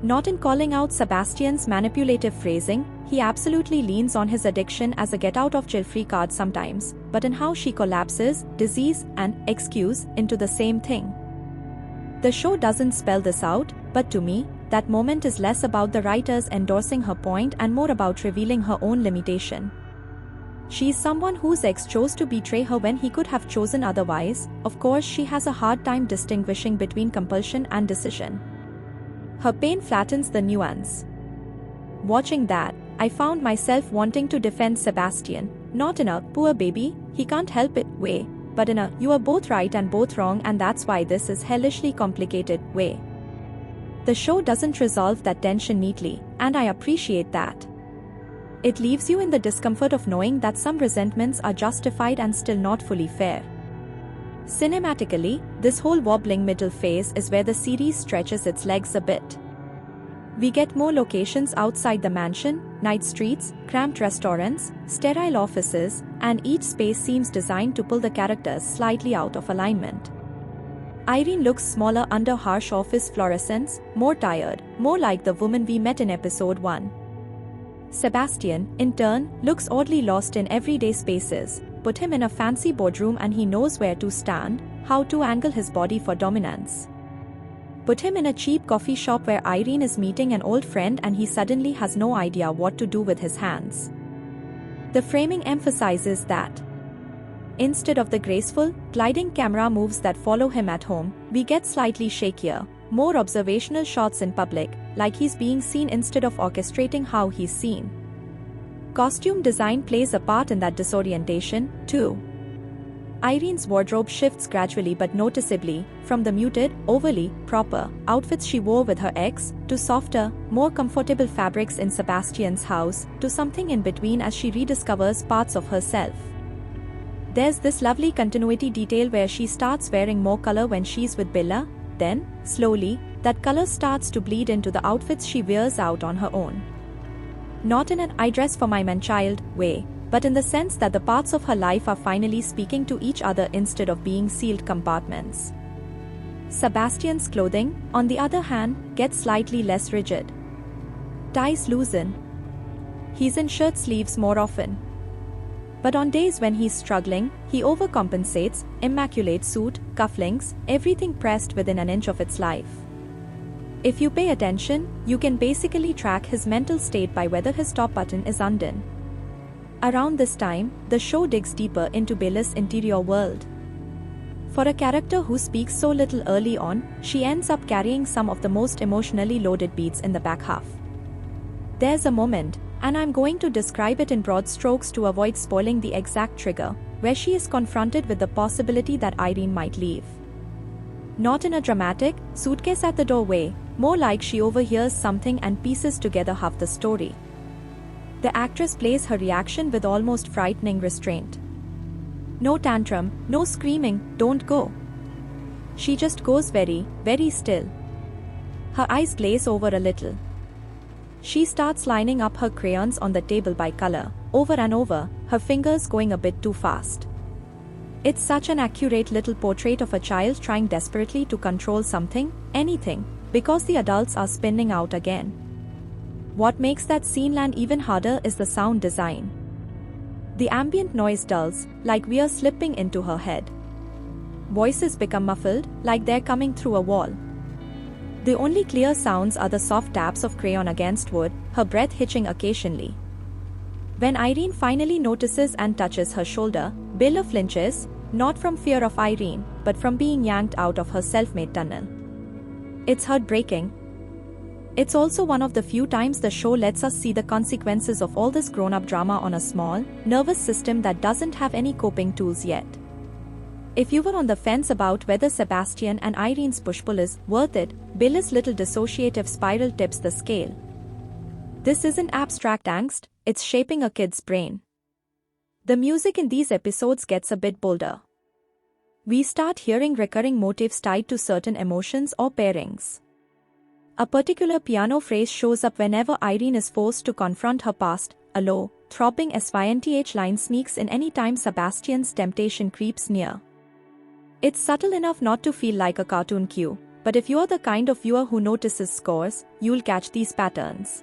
Not in calling out Sebastian's manipulative phrasing, he absolutely leans on his addiction as a get-out-of-jail-free card sometimes, but in how she collapses disease and excuse into the same thing. The show doesn't spell this out, but to me, that moment is less about the writers endorsing her point and more about revealing her own limitation. She's someone whose ex chose to betray her when he could have chosen otherwise. Of course, she has a hard time distinguishing between compulsion and decision. Her pain flattens the nuance. Watching that, I found myself wanting to defend Sebastian, not in a poor baby, he can't help it way, but in a you are both right and both wrong and that's why this is hellishly complicated way. The show doesn't resolve that tension neatly, and I appreciate that. It leaves you in the discomfort of knowing that some resentments are justified and still not fully fair. Cinematically, this whole wobbling middle phase is where the series stretches its legs a bit. We get more locations outside the mansion, night streets, cramped restaurants, sterile offices, and each space seems designed to pull the characters slightly out of alignment. Irene looks smaller under harsh office fluorescence, more tired, more like the woman we met in episode 1. Sebastian, in turn, looks oddly lost in everyday spaces. Put him in a fancy boardroom and he knows where to stand, how to angle his body for dominance. Put him in a cheap coffee shop where Irene is meeting an old friend and he suddenly has no idea what to do with his hands. The framing emphasizes that. Instead of the graceful, gliding camera moves that follow him at home, we get slightly shakier, more observational shots in public, like he's being seen instead of orchestrating how he's seen. Costume design plays a part in that disorientation, too. Irene's wardrobe shifts gradually but noticeably, from the muted, overly proper outfits she wore with her ex, to softer, more comfortable fabrics in Sebastian's house, to something in between as she rediscovers parts of herself. There's this lovely continuity detail where she starts wearing more color when she's with Bella, then, slowly, that color starts to bleed into the outfits she wears out on her own. Not in an I dress for my man-child way, but in the sense that the parts of her life are finally speaking to each other instead of being sealed compartments. Sebastian's clothing, on the other hand, gets slightly less rigid. Ties loosen. He's in shirt sleeves more often. But on days when he's struggling, he overcompensates, immaculate suit, cufflinks, everything pressed within an inch of its life. If you pay attention, you can basically track his mental state by whether his top button is undone. Around this time, the show digs deeper into Byleth's interior world. For a character who speaks so little early on, she ends up carrying some of the most emotionally loaded beats in the back half. There's a moment, and I'm going to describe it in broad strokes to avoid spoiling the exact trigger, where she is confronted with the possibility that Irene might leave. Not in a dramatic, suitcase at the door way, more like she overhears something and pieces together half the story. The actress plays her reaction with almost frightening restraint. No tantrum, no screaming, don't go. She just goes very, very still. Her eyes glaze over a little. She starts lining up her crayons on the table by color, over and over, her fingers going a bit too fast. It's such an accurate little portrait of a child trying desperately to control something, anything, because the adults are spinning out again. What makes that scene land even harder is the sound design. The ambient noise dulls, like we're slipping into her head. Voices become muffled, like they're coming through a wall. The only clear sounds are the soft taps of crayon against wood, her breath hitching occasionally. When Irene finally notices and touches her shoulder, Byleth flinches, not from fear of Irene, but from being yanked out of her self-made tunnel. It's heartbreaking. It's also one of the few times the show lets us see the consequences of all this grown-up drama on a small, nervous system that doesn't have any coping tools yet. If you were on the fence about whether Sebastian and Irene's push-pull is worth it, Byleth's little dissociative spiral tips the scale. This isn't abstract angst, it's shaping a kid's brain. The music in these episodes gets a bit bolder. We start hearing recurring motifs tied to certain emotions or pairings. A particular piano phrase shows up whenever Irene is forced to confront her past, a low, throbbing SYNTH line sneaks in any time Sebastian's temptation creeps near. It's subtle enough not to feel like a cartoon cue, but if you're the kind of viewer who notices scores, you'll catch these patterns.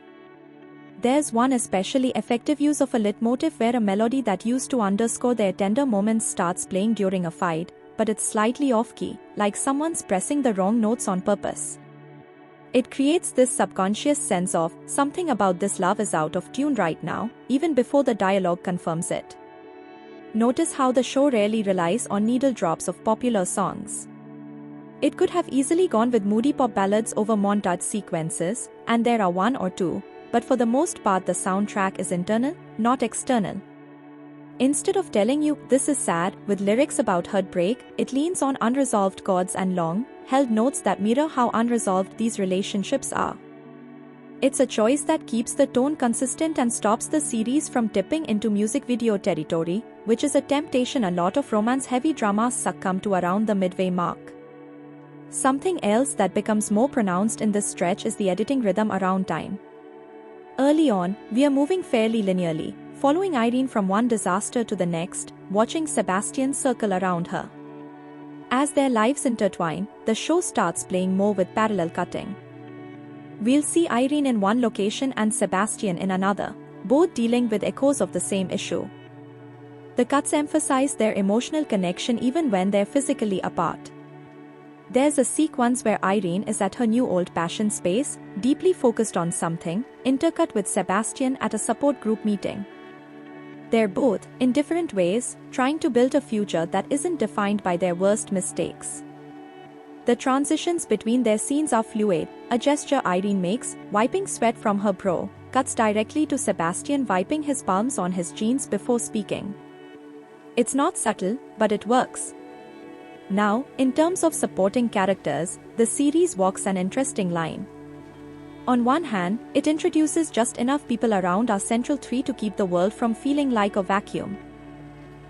There's one especially effective use of a leitmotif where a melody that used to underscore their tender moments starts playing during a fight, but it's slightly off-key, like someone's pressing the wrong notes on purpose. It creates this subconscious sense of, something about this love is out of tune right now, even before the dialogue confirms it. Notice how the show rarely relies on needle drops of popular songs. It could have easily gone with moody pop ballads over montage sequences, and there are one or two, but for the most part the soundtrack is internal, not external. Instead of telling you, this is sad, with lyrics about heartbreak, it leans on unresolved chords and long, held notes that mirror how unresolved these relationships are. It's a choice that keeps the tone consistent and stops the series from tipping into music video territory, which is a temptation a lot of romance-heavy dramas succumb to around the midway mark. Something else that becomes more pronounced in this stretch is the editing rhythm around time. Early on, we are moving fairly linearly, following Irene from one disaster to the next, watching Sebastian circle around her. As their lives intertwine, the show starts playing more with parallel cutting. We'll see Irene in one location and Sebastian in another, both dealing with echoes of the same issue. The cuts emphasize their emotional connection even when they're physically apart. There's a sequence where Irene is at her new old-fashioned space, deeply focused on something, intercut with Sebastian at a support group meeting. They're both, in different ways, trying to build a future that isn't defined by their worst mistakes. The transitions between their scenes are fluid. A gesture Irene makes, wiping sweat from her brow, cuts directly to Sebastian wiping his palms on his jeans before speaking. It's not subtle, but it works. Now, in terms of supporting characters, the series walks an interesting line. On one hand, it introduces just enough people around our central three to keep the world from feeling like a vacuum.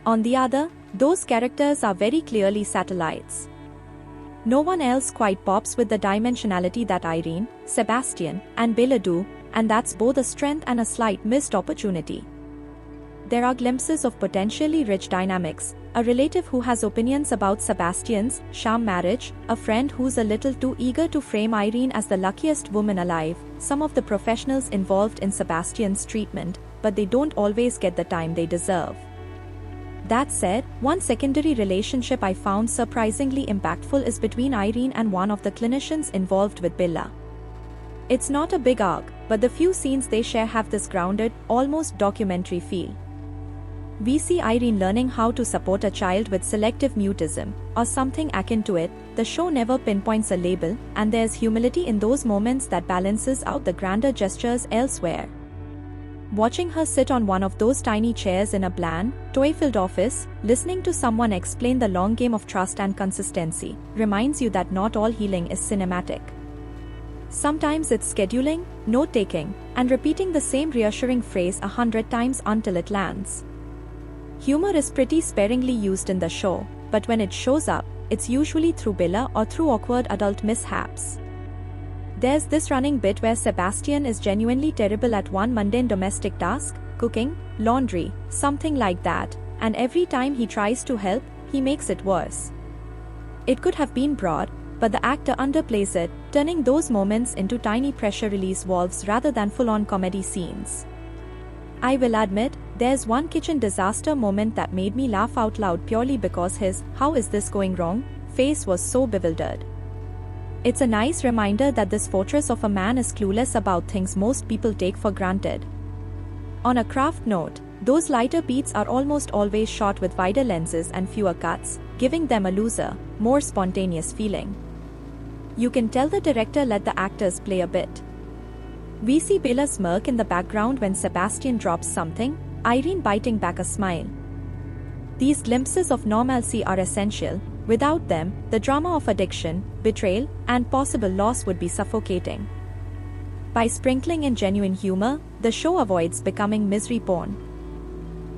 On the other, those characters are very clearly satellites. No one else quite pops with the dimensionality that Irene, Sebastian, and Byleth do, and that's both a strength and a slight missed opportunity. There are glimpses of potentially rich dynamics, a relative who has opinions about Sebastian's sham marriage, a friend who's a little too eager to frame Irene as the luckiest woman alive, some of the professionals involved in Sebastian's treatment, but they don't always get the time they deserve. That said, one secondary relationship I found surprisingly impactful is between Irene and one of the clinicians involved with Billa. It's not a big arc, but the few scenes they share have this grounded, almost documentary feel. We see Irene learning how to support a child with selective mutism, or something akin to it. The show never pinpoints a label, and there's humility in those moments that balances out the grander gestures elsewhere. Watching her sit on one of those tiny chairs in a bland, toy-filled office, listening to someone explain the long game of trust and consistency, reminds you that not all healing is cinematic. Sometimes it's scheduling, note-taking, and repeating the same reassuring phrase 100 times until it lands. Humor is pretty sparingly used in the show, but when it shows up, it's usually through Billa or through awkward adult mishaps. There's this running bit where Sebastian is genuinely terrible at one mundane domestic task, cooking, laundry, something like that, and every time he tries to help, he makes it worse. It could have been broad, but the actor underplays it, turning those moments into tiny pressure release valves rather than full-on comedy scenes. I will admit, there's one kitchen disaster moment that made me laugh out loud purely because his "how is this going wrong?" face was so bewildered. It's a nice reminder that this fortress of a man is clueless about things most people take for granted. On a craft note, those lighter beats are almost always shot with wider lenses and fewer cuts, giving them a looser, more spontaneous feeling. You can tell the director let the actors play a bit. We see Billa smirk in the background when Sebastian drops something, Irene biting back a smile. These glimpses of normalcy are essential. Without them, the drama of addiction, betrayal, and possible loss would be suffocating. By sprinkling in genuine humor, the show avoids becoming misery porn.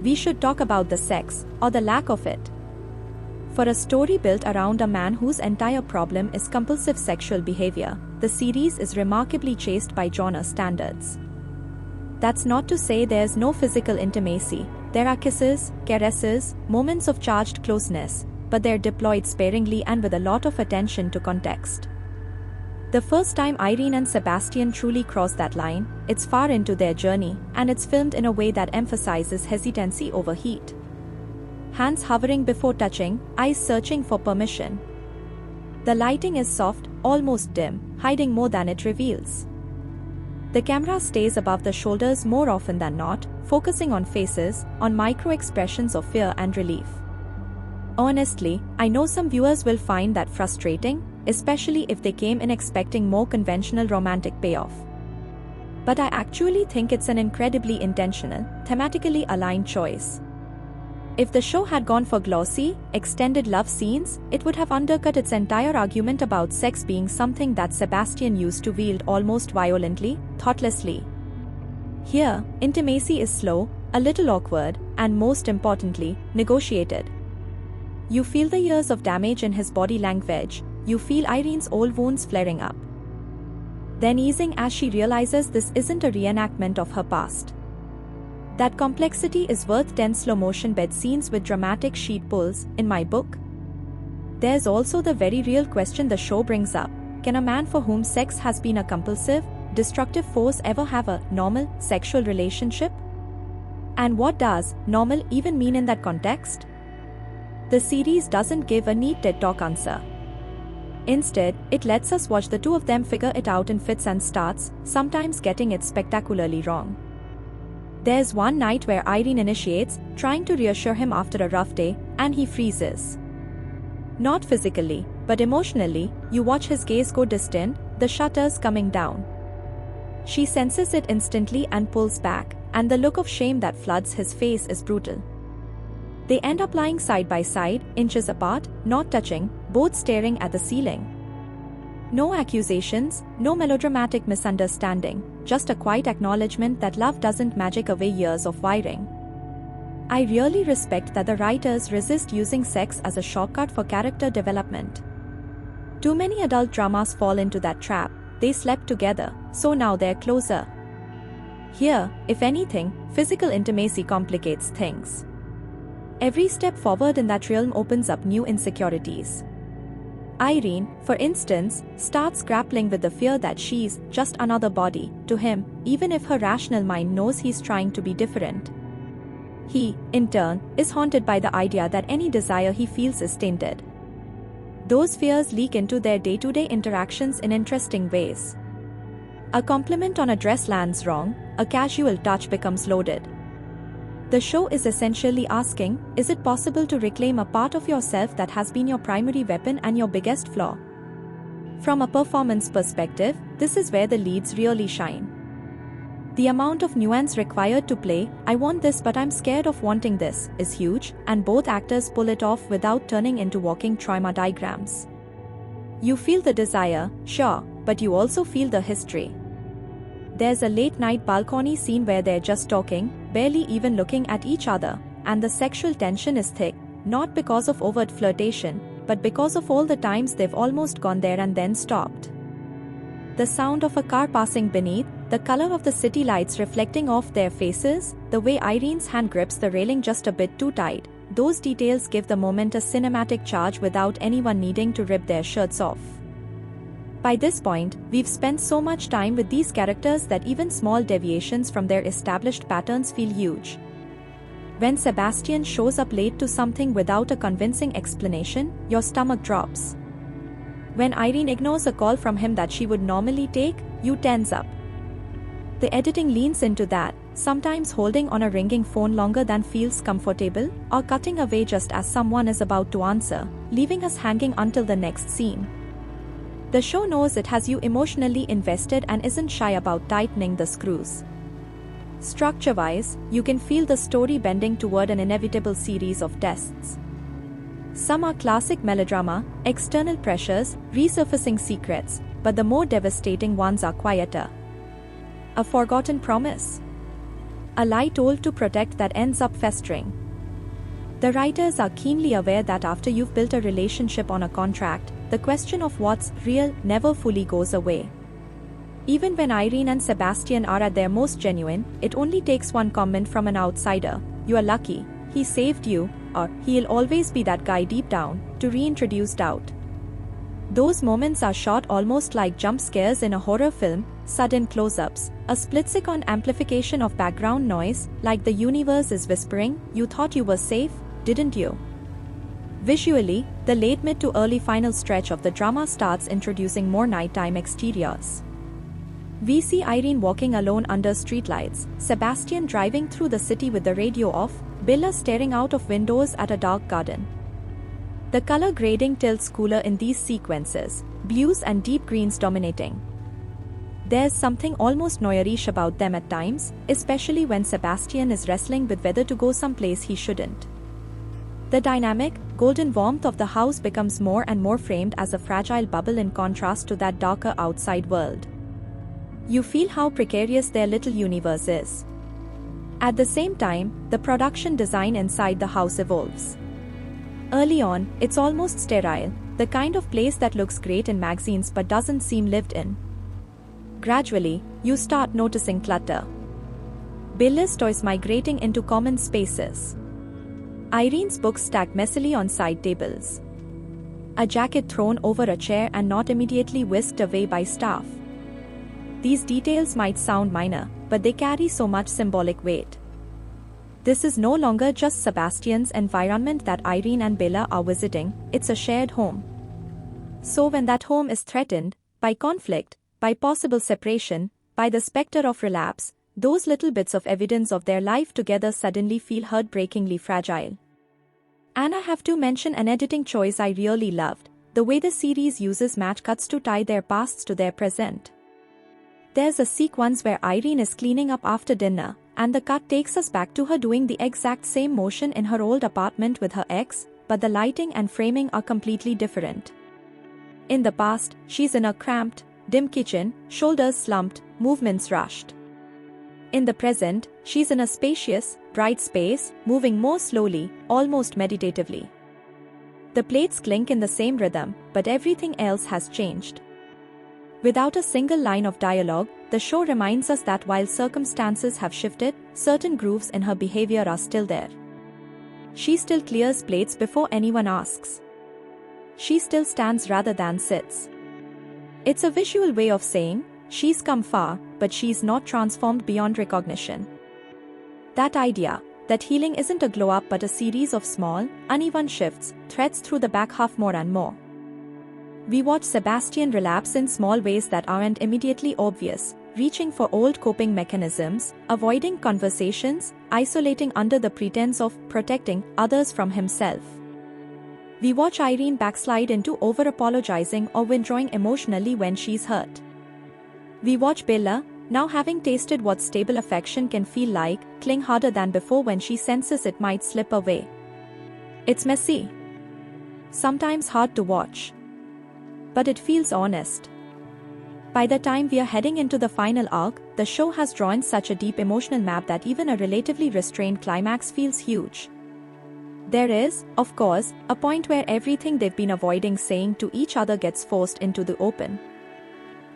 We should talk about the sex, or the lack of it. For a story built around a man whose entire problem is compulsive sexual behavior, the series is remarkably chaste by genre standards. That's not to say there's no physical intimacy. There are kisses, caresses, moments of charged closeness, but they're deployed sparingly and with a lot of attention to context. The first time Irene and Sebastian truly cross that line, it's far into their journey, and it's filmed in a way that emphasizes hesitancy over heat. Hands hovering before touching, eyes searching for permission. The lighting is soft, almost dim, hiding more than it reveals. The camera stays above the shoulders more often than not, focusing on faces, on micro-expressions of fear and relief. Honestly, I know some viewers will find that frustrating, especially if they came in expecting more conventional romantic payoff. But I actually think it's an incredibly intentional, thematically aligned choice. If the show had gone for glossy, extended love scenes, it would have undercut its entire argument about sex being something that Sebastian used to wield almost violently, thoughtlessly. Here, intimacy is slow, a little awkward, and most importantly, negotiated. You feel the years of damage in his body language, you feel Irene's old wounds flaring up. Then easing as she realizes this isn't a reenactment of her past. That complexity is worth 10 slow-motion bed scenes with dramatic sheet pulls, in my book. There's also the very real question the show brings up: can a man for whom sex has been a compulsive, destructive force ever have a normal, sexual relationship? And what does normal even mean in that context? The series doesn't give a neat TED Talk answer. Instead, it lets us watch the two of them figure it out in fits and starts, sometimes getting it spectacularly wrong. There's one night where Irene initiates, trying to reassure him after a rough day, and he freezes. Not physically, but emotionally, you watch his gaze go distant, the shutters coming down. She senses it instantly and pulls back, and the look of shame that floods his face is brutal. They end up lying side by side, inches apart, not touching, both staring at the ceiling. No accusations, no melodramatic misunderstanding, just a quiet acknowledgement that love doesn't magic away years of wiring. I really respect that the writers resist using sex as a shortcut for character development. Too many adult dramas fall into that trap. They slept together, so now they're closer. Here, if anything, physical intimacy complicates things. Every step forward in that realm opens up new insecurities. Irene, for instance, starts grappling with the fear that she's just another body to him, even if her rational mind knows he's trying to be different. He, in turn, is haunted by the idea that any desire he feels is tainted. Those fears leak into their day-to-day interactions in interesting ways. A compliment on a dress lands wrong, a casual touch becomes loaded. The show is essentially asking, is it possible to reclaim a part of yourself that has been your primary weapon and your biggest flaw? From a performance perspective, this is where the leads really shine. The amount of nuance required to play, "I want this but I'm scared of wanting this," is huge, and both actors pull it off without turning into walking trauma diagrams. You feel the desire, sure, but you also feel the history. There's a late-night balcony scene where they're just talking, barely even looking at each other, and the sexual tension is thick, not because of overt flirtation, but because of all the times they've almost gone there and then stopped. The sound of a car passing beneath, the color of the city lights reflecting off their faces, the way Irene's hand grips the railing just a bit too tight, those details give the moment a cinematic charge without anyone needing to rip their shirts off. By this point, we've spent so much time with these characters that even small deviations from their established patterns feel huge. When Sebastian shows up late to something without a convincing explanation, your stomach drops. When Irene ignores a call from him that she would normally take, you tense up. The editing leans into that, sometimes holding on a ringing phone longer than feels comfortable, or cutting away just as someone is about to answer, leaving us hanging until the next scene. The show knows it has you emotionally invested and isn't shy about tightening the screws. Structure-wise, you can feel the story bending toward an inevitable series of tests. Some are classic melodrama, external pressures, resurfacing secrets, but the more devastating ones are quieter. A forgotten promise. A lie told to protect that ends up festering. The writers are keenly aware that after you've built a relationship on a contract, the question of what's real never fully goes away. Even when Irene and Sebastian are at their most genuine, it only takes one comment from an outsider, "You are lucky, he saved you," or "He'll always be that guy deep down," to reintroduce doubt. Those moments are shot almost like jump scares in a horror film, sudden close-ups, a split-second amplification of background noise, like the universe is whispering, "You thought you were safe, didn't you?" Visually, the late mid to early final stretch of the drama starts introducing more nighttime exteriors. We see Irene walking alone under streetlights, Sebastian driving through the city with the radio off, Bella staring out of windows at a dark garden. The color grading tilts cooler in these sequences, blues and deep greens dominating. There's something almost noirish about them at times, especially when Sebastian is wrestling with whether to go someplace he shouldn't. The dynamic, golden warmth of the house becomes more and more framed as a fragile bubble in contrast to that darker outside world. You feel how precarious their little universe is. At the same time, the production design inside the house evolves. Early on, it's almost sterile, the kind of place that looks great in magazines but doesn't seem lived in. Gradually, you start noticing clutter. Bella's toys migrating into common spaces. Irene's books stacked messily on side tables. A jacket thrown over a chair and not immediately whisked away by staff. These details might sound minor, but they carry so much symbolic weight. This is no longer just Sebastian's environment that Irene and Bella are visiting, it's a shared home. So when that home is threatened, by conflict, by possible separation, by the specter of relapse, those little bits of evidence of their life together suddenly feel heartbreakingly fragile. And I have to mention an editing choice I really loved, the way the series uses match cuts to tie their pasts to their present. There's a sequence where Irene is cleaning up after dinner, and the cut takes us back to her doing the exact same motion in her old apartment with her ex, but the lighting and framing are completely different. In the past, she's in a cramped, dim kitchen, shoulders slumped, movements rushed. In the present, she's in a spacious, bright space, moving more slowly, almost meditatively. The plates clink in the same rhythm, but everything else has changed. Without a single line of dialogue, the show reminds us that while circumstances have shifted, certain grooves in her behavior are still there. She still clears plates before anyone asks. She still stands rather than sits. It's a visual way of saying, she's come far, but she's not transformed beyond recognition. That idea, That healing isn't a glow-up but a series of small, uneven shifts, threads through the back half more and more. We watch Sebastian relapse in small ways that aren't immediately obvious, reaching for old coping mechanisms, avoiding conversations, isolating under the pretense of protecting others from himself. We watch Irene backslide into over-apologizing or withdrawing emotionally when she's hurt. We watch Bella, now having tasted what stable affection can feel like, cling harder than before when she senses it might slip away. It's messy. Sometimes hard to watch. But it feels honest. By the time we are heading into the final arc, the show has drawn such a deep emotional map that even a relatively restrained climax feels huge. There is, of course, a point where everything they've been avoiding saying to each other gets forced into the open.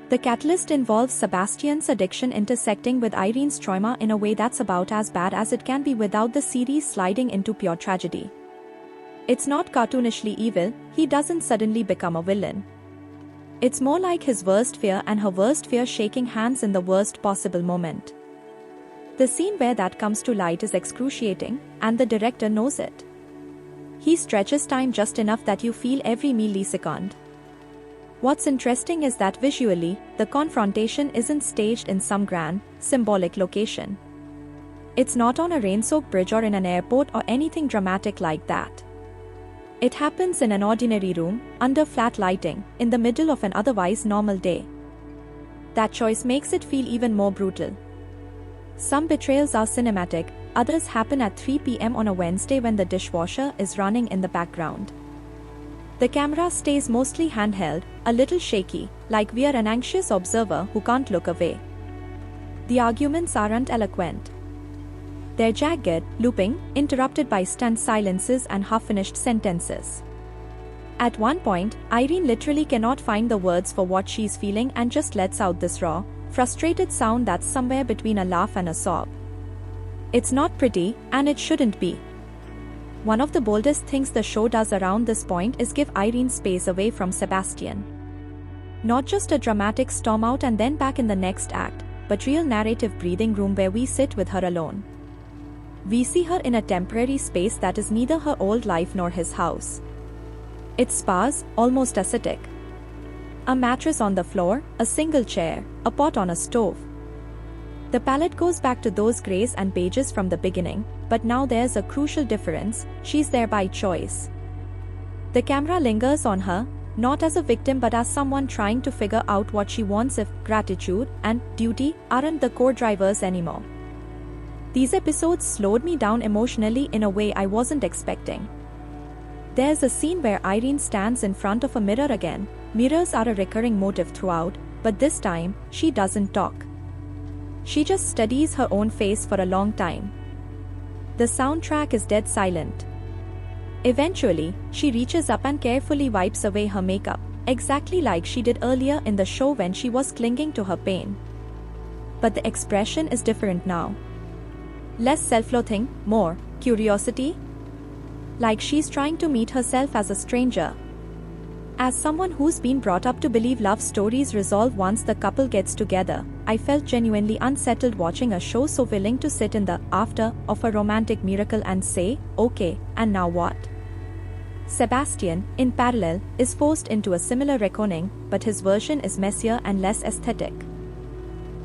The catalyst involves Sebastian's addiction intersecting with Irene's trauma in a way that's about as bad as it can be without the series sliding into pure tragedy. It's not cartoonishly evil, he doesn't suddenly become a villain. It's more like his worst fear and her worst fear shaking hands in the worst possible moment. The scene where that comes to light is excruciating, and the director knows it. He stretches time just enough that you feel every millisecond. What's interesting is that visually, the confrontation isn't staged in some grand, symbolic location. It's not on a rain-soaked bridge or in an airport or anything dramatic like that. It happens in an ordinary room, under flat lighting, in the middle of an otherwise normal day. That choice makes it feel even more brutal. Some betrayals are cinematic, others happen at 3 p.m. on a Wednesday when the dishwasher is running in the background. The camera stays mostly handheld, a little shaky, like we're an anxious observer who can't look away. The arguments aren't eloquent. They're jagged, looping, interrupted by stunned silences and half-finished sentences. At one point, Irene literally cannot find the words for what she's feeling and just lets out this raw, frustrated sound that's somewhere between a laugh and a sob. It's not pretty, and it shouldn't be. One of the boldest things the show does around this point is give Irene space away from Sebastian. Not just a dramatic storm out and then back in the next act, but real narrative breathing room where we sit with her alone. We see her in a temporary space that is neither her old life nor his house. It's sparse, almost ascetic. A mattress on the floor, a single chair, a pot on a stove. The palette goes back to those grays and beiges from the beginning, but now there's a crucial difference: she's there by choice. The camera lingers on her, not as a victim but as someone trying to figure out what she wants if gratitude and duty aren't the core drivers anymore. These episodes slowed me down emotionally in a way I wasn't expecting. There's a scene where Irene stands in front of a mirror again. Mirrors are a recurring motif throughout, but this time, she doesn't talk. She just studies her own face for a long time. The soundtrack is dead silent. Eventually, she reaches up and carefully wipes away her makeup, exactly like she did earlier in the show when she was clinging to her pain. But the expression is different now. Less self-loathing, more curiosity. Like she's trying to meet herself as a stranger. As someone who's been brought up to believe love stories resolve once the couple gets together, I felt genuinely unsettled watching a show so willing to sit in the after of a romantic miracle and say, okay, and now what? Sebastian, in parallel, is forced into a similar reckoning, but his version is messier and less aesthetic.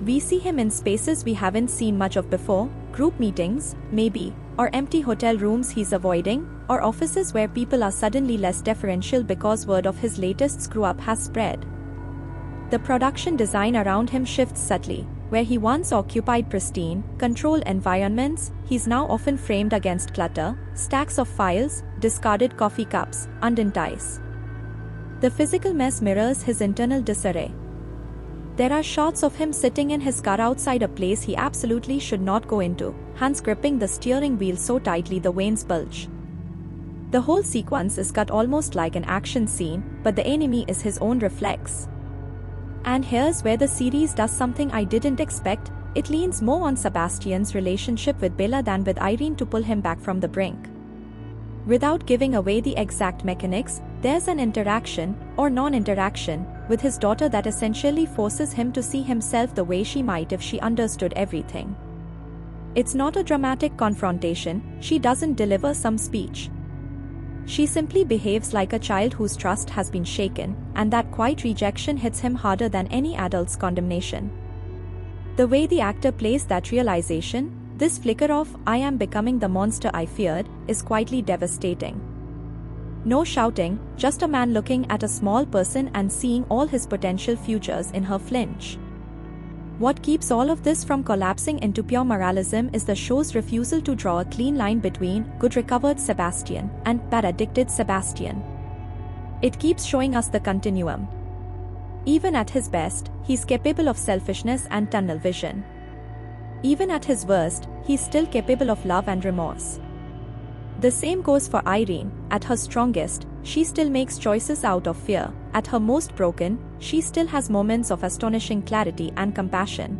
We see him in spaces we haven't seen much of before, group meetings, maybe, or empty hotel rooms he's avoiding, or offices where people are suddenly less deferential because word of his latest screw-up has spread. The production design around him shifts subtly. Where he once occupied pristine, controlled environments, he's now often framed against clutter, stacks of files, discarded coffee cups, undone ties. The physical mess mirrors his internal disarray. There are shots of him sitting in his car outside a place he absolutely should not go into, hands gripping the steering wheel so tightly the veins bulge. The whole sequence is cut almost like an action scene, but the enemy is his own reflex. And here's where the series does something I didn't expect: it leans more on Sebastian's relationship with Bella than with Irene to pull him back from the brink. Without giving away the exact mechanics, there's an interaction, or non-interaction, with his daughter that essentially forces him to see himself the way she might if she understood everything. It's not a dramatic confrontation, she doesn't deliver some speech. She simply behaves like a child whose trust has been shaken, and that quiet rejection hits him harder than any adult's condemnation. The way the actor plays that realization, this flicker of "I am becoming the monster I feared," is quietly devastating. No shouting, just a man looking at a small person and seeing all his potential futures in her flinch. What keeps all of this from collapsing into pure moralism is the show's refusal to draw a clean line between good recovered Sebastian and bad addicted Sebastian. It keeps showing us the continuum. Even at his best, he's capable of selfishness and tunnel vision. Even at his worst, he's still capable of love and remorse. The same goes for Irene. At her strongest, she still makes choices out of fear. At her most broken, she still has moments of astonishing clarity and compassion.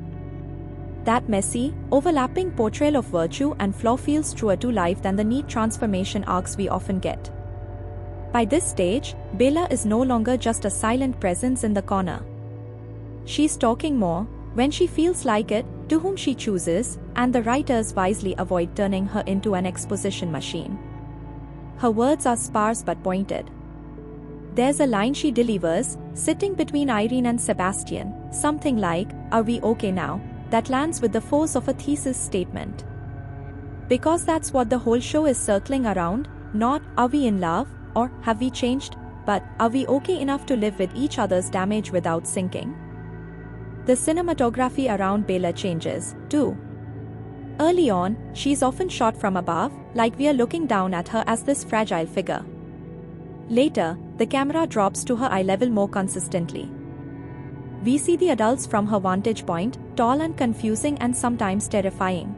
That messy, overlapping portrayal of virtue and flaw feels truer to life than the neat transformation arcs we often get. By this stage, Bella is no longer just a silent presence in the corner. She's talking more, when she feels like it, to whom she chooses, and the writers wisely avoid turning her into an exposition machine. Her words are sparse but pointed. There's a line she delivers, sitting between Irene and Sebastian, something like, "Are we okay now?" that lands with the force of a thesis statement. Because that's what the whole show is circling around, not, "Are we in love?" or "Have we changed?" but, "Are we okay enough to live with each other's damage without sinking?" The cinematography around Bella changes, too. Early on, she's often shot from above, like we are looking down at her as this fragile figure. Later, the camera drops to her eye level more consistently. We see the adults from her vantage point, tall and confusing and sometimes terrifying.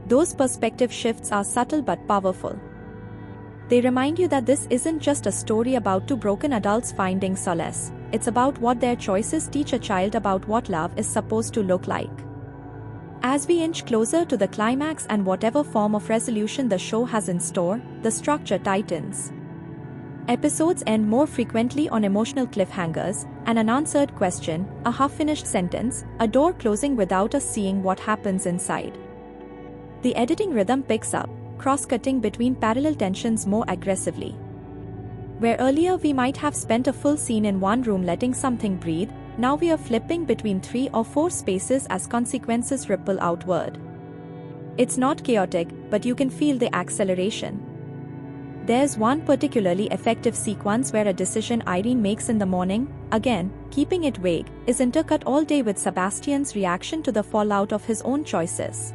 Those perspective shifts are subtle but powerful. They remind you that this isn't just a story about two broken adults finding solace. It's about what their choices teach a child about what love is supposed to look like. As we inch closer to the climax and whatever form of resolution the show has in store, the structure tightens. Episodes end more frequently on emotional cliffhangers, an unanswered question, a half-finished sentence, a door closing without us seeing what happens inside. The editing rhythm picks up, cross-cutting between parallel tensions more aggressively. Where earlier we might have spent a full scene in one room letting something breathe, now we are flipping between 3 or 4 spaces as consequences ripple outward. It's not chaotic, but you can feel the acceleration. There's one particularly effective sequence where a decision Irene makes in the morning, again, keeping it vague, is intercut all day with Sebastian's reaction to the fallout of his own choices.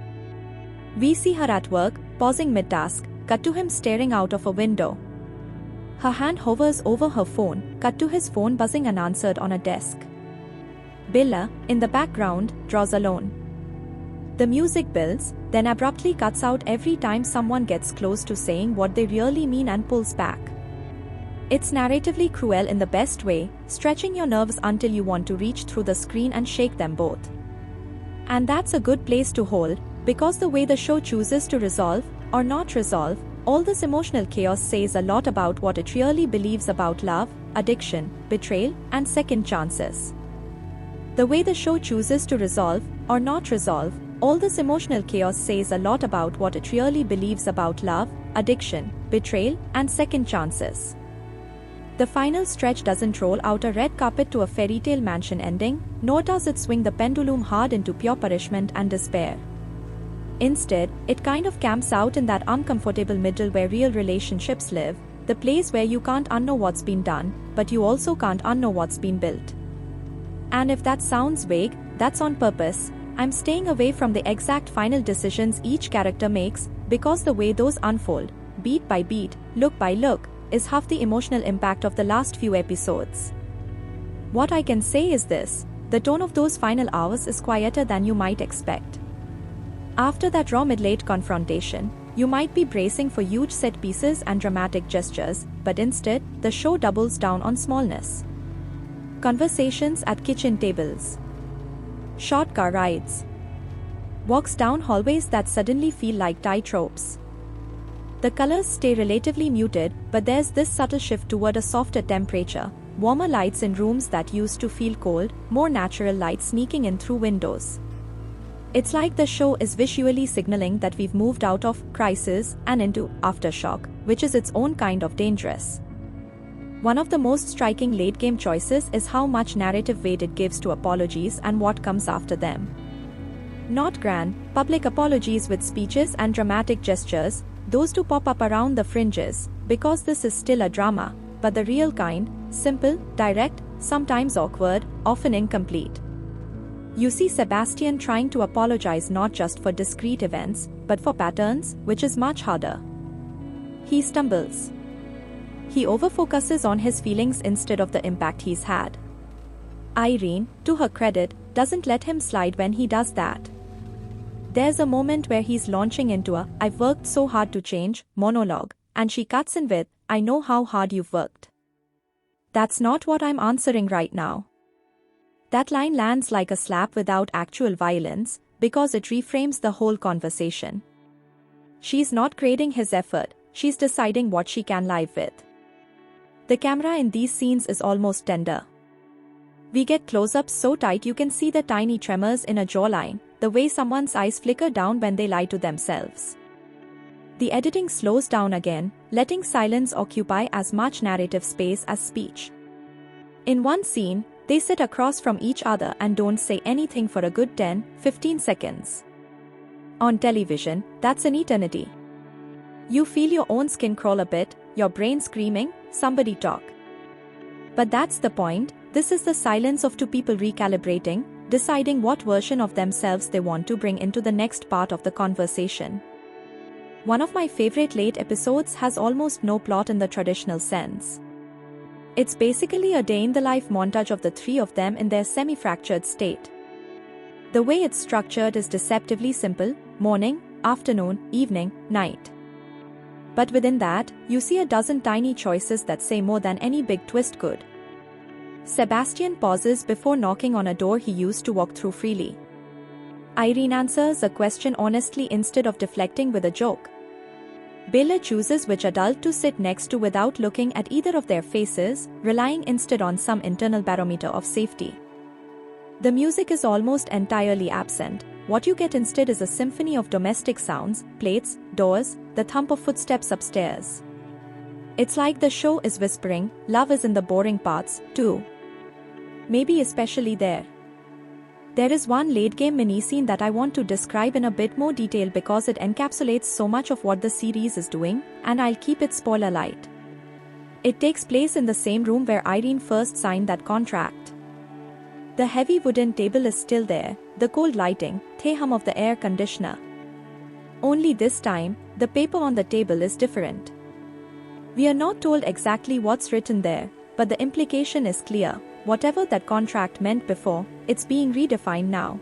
We see her at work, pausing mid-task, cut to him staring out of a window. Her hand hovers over her phone, cut to his phone buzzing unanswered on a desk. Bella, in the background, draws alone. The music builds, then abruptly cuts out every time someone gets close to saying what they really mean and pulls back. It's narratively cruel in the best way, stretching your nerves until you want to reach through the screen and shake them both. And that's a good place to hold, because the way the show chooses to resolve, or not resolve, all this emotional chaos says a lot about what it really believes about love, addiction, betrayal, and second chances. The way the show chooses to resolve, or not resolve, all this emotional chaos says a lot about what it really believes about love, addiction, betrayal, and second chances. The final stretch doesn't roll out a red carpet to a fairy tale mansion ending, nor does it swing the pendulum hard into pure punishment and despair. Instead, it kind of camps out in that uncomfortable middle where real relationships live, the place where you can't unknow what's been done, but you also can't unknow what's been built. And if that sounds vague, that's on purpose. I'm staying away from the exact final decisions each character makes, because the way those unfold, beat by beat, look by look, is half the emotional impact of the last few episodes. What I can say is this: the tone of those final hours is quieter than you might expect. After that raw mid-late confrontation, you might be bracing for huge set pieces and dramatic gestures, but instead, the show doubles down on smallness. Conversations at kitchen tables. Short car rides. Walks down hallways that suddenly feel like tightropes. The colors stay relatively muted, but there's this subtle shift toward a softer temperature, warmer lights in rooms that used to feel cold, more natural light sneaking in through windows. It's like the show is visually signaling that we've moved out of crisis and into aftershock, which is its own kind of dangerous. One of the most striking late-game choices is how much narrative weight it gives to apologies and what comes after them. Not grand, public apologies with speeches and dramatic gestures, those do pop up around the fringes, because this is still a drama, but the real kind, simple, direct, sometimes awkward, often incomplete. You see Sebastian trying to apologize not just for discrete events, but for patterns, which is much harder. He stumbles. He overfocuses on his feelings instead of the impact he's had. Irene, to her credit, doesn't let him slide when he does that. There's a moment where he's launching into a "I've worked so hard to change" monologue, and she cuts in with, "I know how hard you've worked. That's not what I'm answering right now." That line lands like a slap without actual violence, because it reframes the whole conversation. She's not grading his effort, she's deciding what she can live with. The camera in these scenes is almost tender. We get close-ups so tight you can see the tiny tremors in a jawline, the way someone's eyes flicker down when they lie to themselves. The editing slows down again, letting silence occupy as much narrative space as speech. In one scene, they sit across from each other and don't say anything for a good 10-15 seconds. On television, that's an eternity. You feel your own skin crawl a bit, your brain screaming, "Somebody talk." But that's the point, this is the silence of two people recalibrating, deciding what version of themselves they want to bring into the next part of the conversation. One of my favorite late episodes has almost no plot in the traditional sense. It's basically a day-in-the-life montage of the three of them in their semi-fractured state. The way it's structured is deceptively simple: morning, afternoon, evening, night. But within that, you see a dozen tiny choices that say more than any big twist could. Sebastian pauses before knocking on a door he used to walk through freely. Irene answers a question honestly instead of deflecting with a joke. Bela chooses which adult to sit next to without looking at either of their faces, relying instead on some internal barometer of safety. The music is almost entirely absent. What you get instead is a symphony of domestic sounds, plates, doors, the thump of footsteps upstairs. It's like the show is whispering, love is in the boring parts, too. Maybe especially there. There is one late-game mini-scene that I want to describe in a bit more detail because it encapsulates so much of what the series is doing, and I'll keep it spoiler light. It takes place in the same room where Irene first signed that contract. The heavy wooden table is still there, the cold lighting, the hum of the air conditioner. Only this time, the paper on the table is different. We are not told exactly what's written there, but the implication is clear. Whatever that contract meant before, it's being redefined now.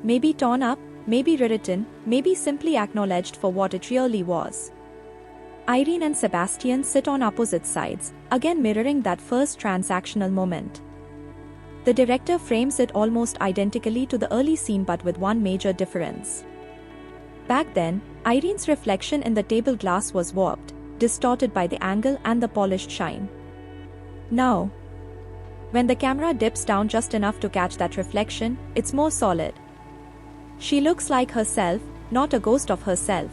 Maybe torn up, maybe rewritten, maybe simply acknowledged for what it really was. Irene and Sebastian sit on opposite sides, again mirroring that first transactional moment. The director frames it almost identically to the early scene but with one major difference. Back then, Irene's reflection in the table glass was warped, distorted by the angle and the polished shine. Now, when the camera dips down just enough to catch that reflection, it's more solid. She looks like herself, not a ghost of herself.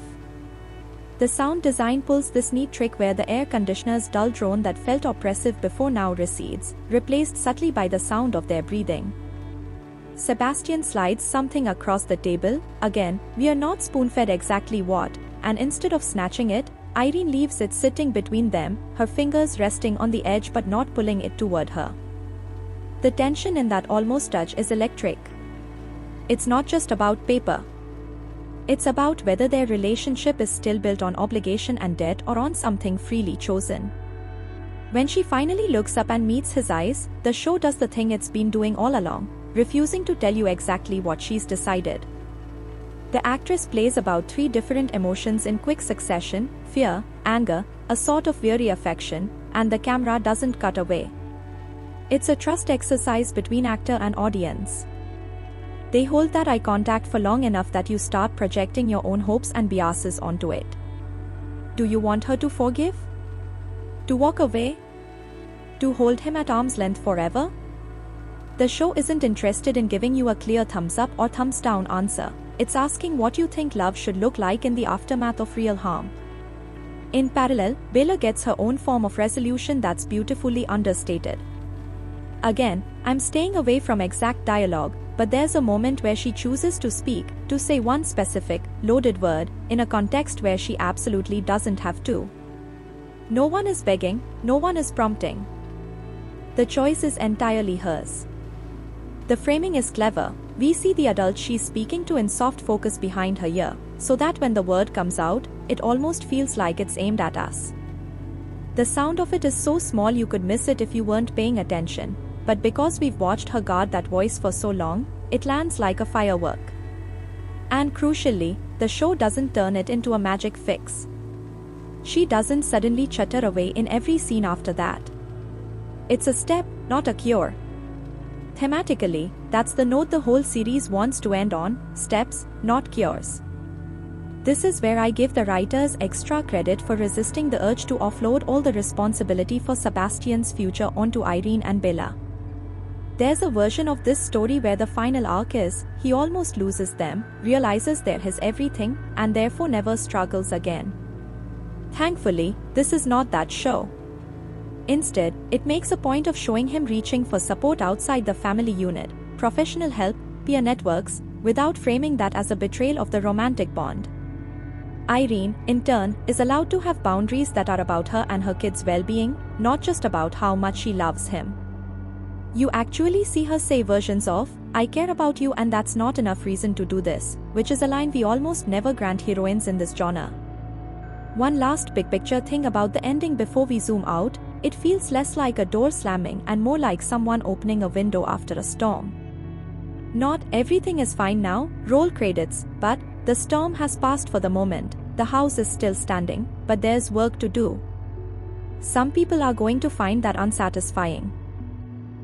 The sound design pulls this neat trick where the air conditioner's dull drone that felt oppressive before now recedes, replaced subtly by the sound of their breathing. Sebastian slides something across the table, again, we are not spoon-fed exactly what, and instead of snatching it, Irene leaves it sitting between them, her fingers resting on the edge but not pulling it toward her. The tension in that almost touch is electric. It's not just about paper. It's about whether their relationship is still built on obligation and debt or on something freely chosen. When she finally looks up and meets his eyes, the show does the thing it's been doing all along, refusing to tell you exactly what she's decided. The actress plays about 3 different emotions in quick succession: fear, anger, a sort of weary affection, and the camera doesn't cut away. It's a trust exercise between actor and audience. They hold that eye contact for long enough that you start projecting your own hopes and biases onto it. Do you want her to forgive? To walk away? To hold him at arm's length forever? The show isn't interested in giving you a clear thumbs up or thumbs down answer. It's asking what you think love should look like in the aftermath of real harm. In parallel, Bella gets her own form of resolution that's beautifully understated. Again, I'm staying away from exact dialogue, but there's a moment where she chooses to speak, to say one specific, loaded word, in a context where she absolutely doesn't have to. No one is begging, no one is prompting. The choice is entirely hers. The framing is clever. We see the adult she's speaking to in soft focus behind her ear, so that when the word comes out, it almost feels like it's aimed at us. The sound of it is so small you could miss it if you weren't paying attention, but because we've watched her guard that voice for so long, it lands like a firework. And crucially, the show doesn't turn it into a magic fix. She doesn't suddenly chutter away in every scene after that. It's a step, not a cure. Thematically, that's the note the whole series wants to end on: steps, not cures. This is where I give the writers extra credit for resisting the urge to offload all the responsibility for Sebastian's future onto Irene and Bella. There's a version of this story where the final arc is, he almost loses them, realizes they're his everything, and therefore never struggles again. Thankfully, this is not that show. Instead, it makes a point of showing him reaching for support outside the family unit, professional help, peer networks, without framing that as a betrayal of the romantic bond. Irene, in turn, is allowed to have boundaries that are about her and her kids' well-being, not just about how much she loves him. You actually see her say versions of, "I care about you and that's not enough reason to do this," which is a line we almost never grant heroines in this genre. One last big picture thing about the ending before we zoom out: it feels less like a door slamming and more like someone opening a window after a storm. Not everything is fine now, roll credits, but the storm has passed for the moment, the house is still standing, but there's work to do. Some people are going to find that unsatisfying.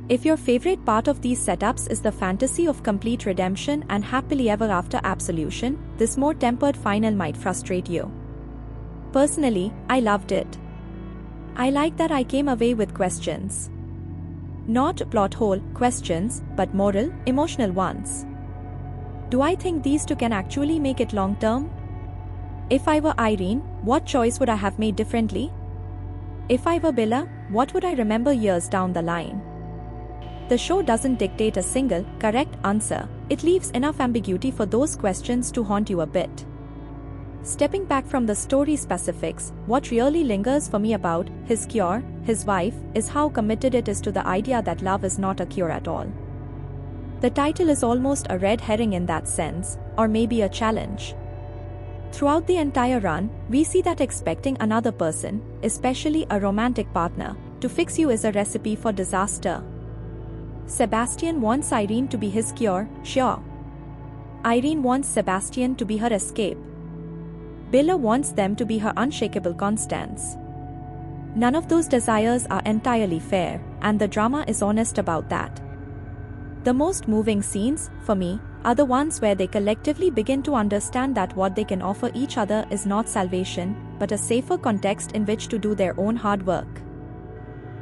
If your favorite part of these setups is the fantasy of complete redemption and happily ever after absolution, this more tempered final might frustrate you. Personally, I loved it. I like that I came away with questions. Not plot hole questions, but moral, emotional ones. Do I think these two can actually make it long term? If I were Irene, what choice would I have made differently? If I were Bella, what would I remember years down the line? The show doesn't dictate a single, correct answer. It leaves enough ambiguity for those questions to haunt you a bit. Stepping back from the story specifics, what really lingers for me about His Cure, His Wife, is how committed it is to the idea that love is not a cure at all. The title is almost a red herring in that sense, or maybe a challenge. Throughout the entire run, we see that expecting another person, especially a romantic partner, to fix you is a recipe for disaster. Sebastian wants Irene to be his cure, sure. Irene wants Sebastian to be her escape. Bella wants them to be her unshakable constants. None of those desires are entirely fair, and the drama is honest about that. The most moving scenes, for me, are the ones where they collectively begin to understand that what they can offer each other is not salvation, but a safer context in which to do their own hard work.